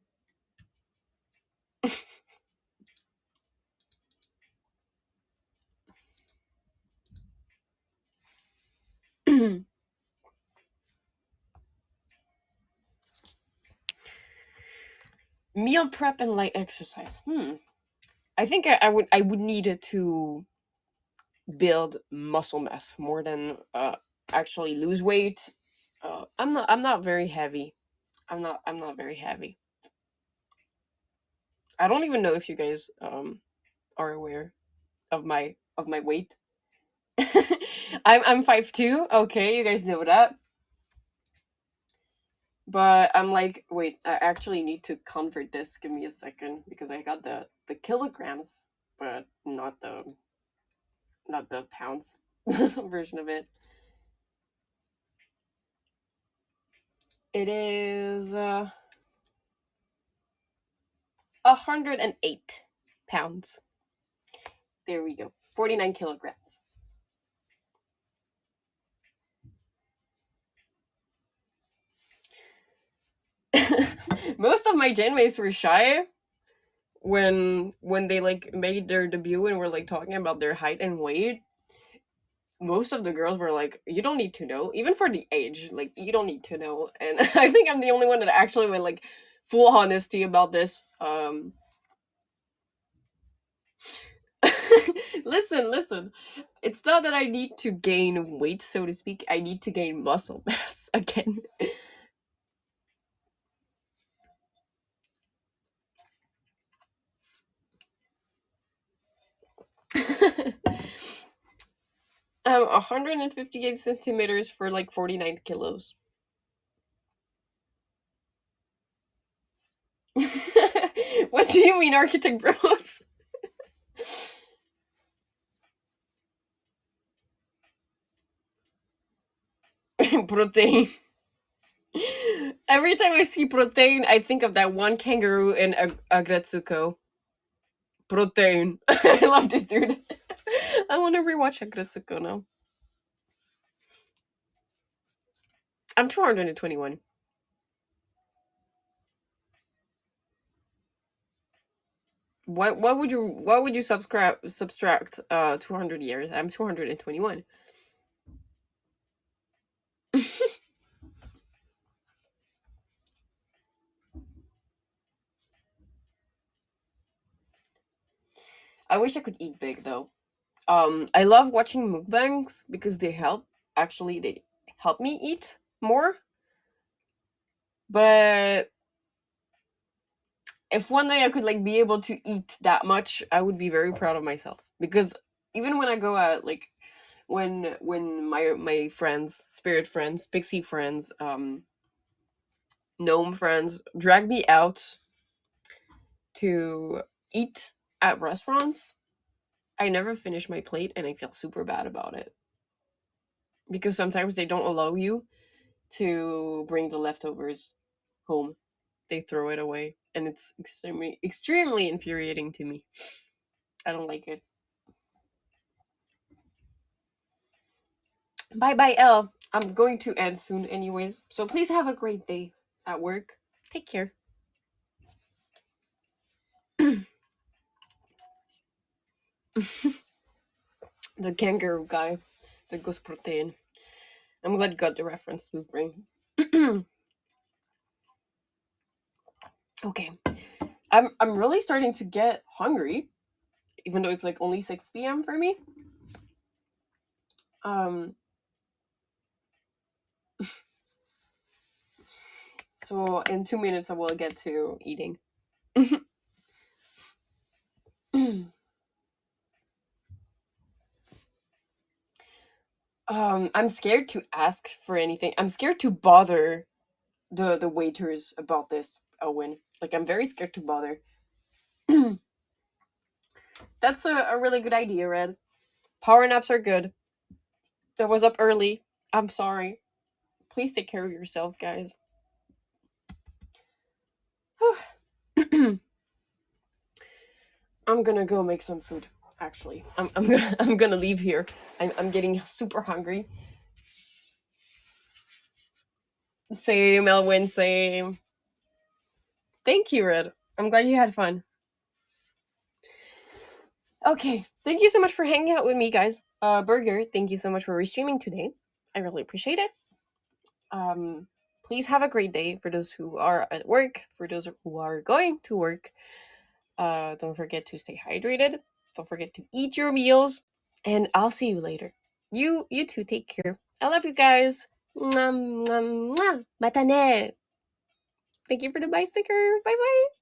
Meal prep and light exercise. I think I would need it to build muscle mass more than actually lose weight. I'm not very heavy. I'm not very heavy. I don't even know if you guys are aware of my weight. I'm 5'2". Okay, you guys know that. But I'm like, wait, I actually need to convert this. Give me a second because I got the kilograms, but not the pounds version of it. It is 108 pounds. There we go. 49 kilograms. Most of my gen mates were shy when they like made their debut and were like talking about their height and weight. Most of the girls were like, "You don't need to know, even for the age. Like, you don't need to know." And I think I'm the only one that actually went like full honesty about this. Listen. It's not that I need to gain weight, so to speak. I need to gain muscle mass again. 158 centimeters for like 49 kilos. What do you mean, architect bros? Protein. Every time I see protein, I think of that one kangaroo in Agretsuko. Protein. I love this dude. I want to rewatch Agretsuko now. I'm 221. What would you subtract 200 years? I'm 221. I wish I could eat big though. I love watching mukbangs because they help me eat more. But if one day I could like be able to eat that much, I would be very proud of myself. Because even when I go out, like when my friends, spirit friends, pixie friends, gnome friends drag me out to eat at restaurants, I never finish my plate and I feel super bad about it. Because sometimes they don't allow you to bring the leftovers home. They throw it away. And it's extremely infuriating to me. I don't like it. Bye bye, Elle. I'm going to end soon, anyways. So please have a great day at work. Take care. The kangaroo guy, the ghost protein. I'm glad you got the reference, Smooth Brain. Okay, I'm really starting to get hungry, even though it's like only 6 p.m. for me. So in 2 minutes I will get to eating. I'm scared to ask for anything. I'm scared to bother the waiters about this, Owen. Like, I'm very scared to bother. That's a really good idea, Red. Power naps are good. I was up early. I'm sorry. Please take care of yourselves, guys. I'm gonna go make some food. Actually, I'm gonna leave here. I'm getting super hungry. Same, Elwin. Same. Thank you, Red. I'm glad you had fun. Okay, thank you so much for hanging out with me, guys. Burger, thank you so much for restreaming today. I really appreciate it. Please have a great day for those who are at work, for those who are going to work. Don't forget to stay hydrated. Don't forget to eat your meals, and I'll see you later. You too. Take care. I love you guys. Mwah, mwah, mwah. Mata ne. Thank you for the bye sticker. Bye bye.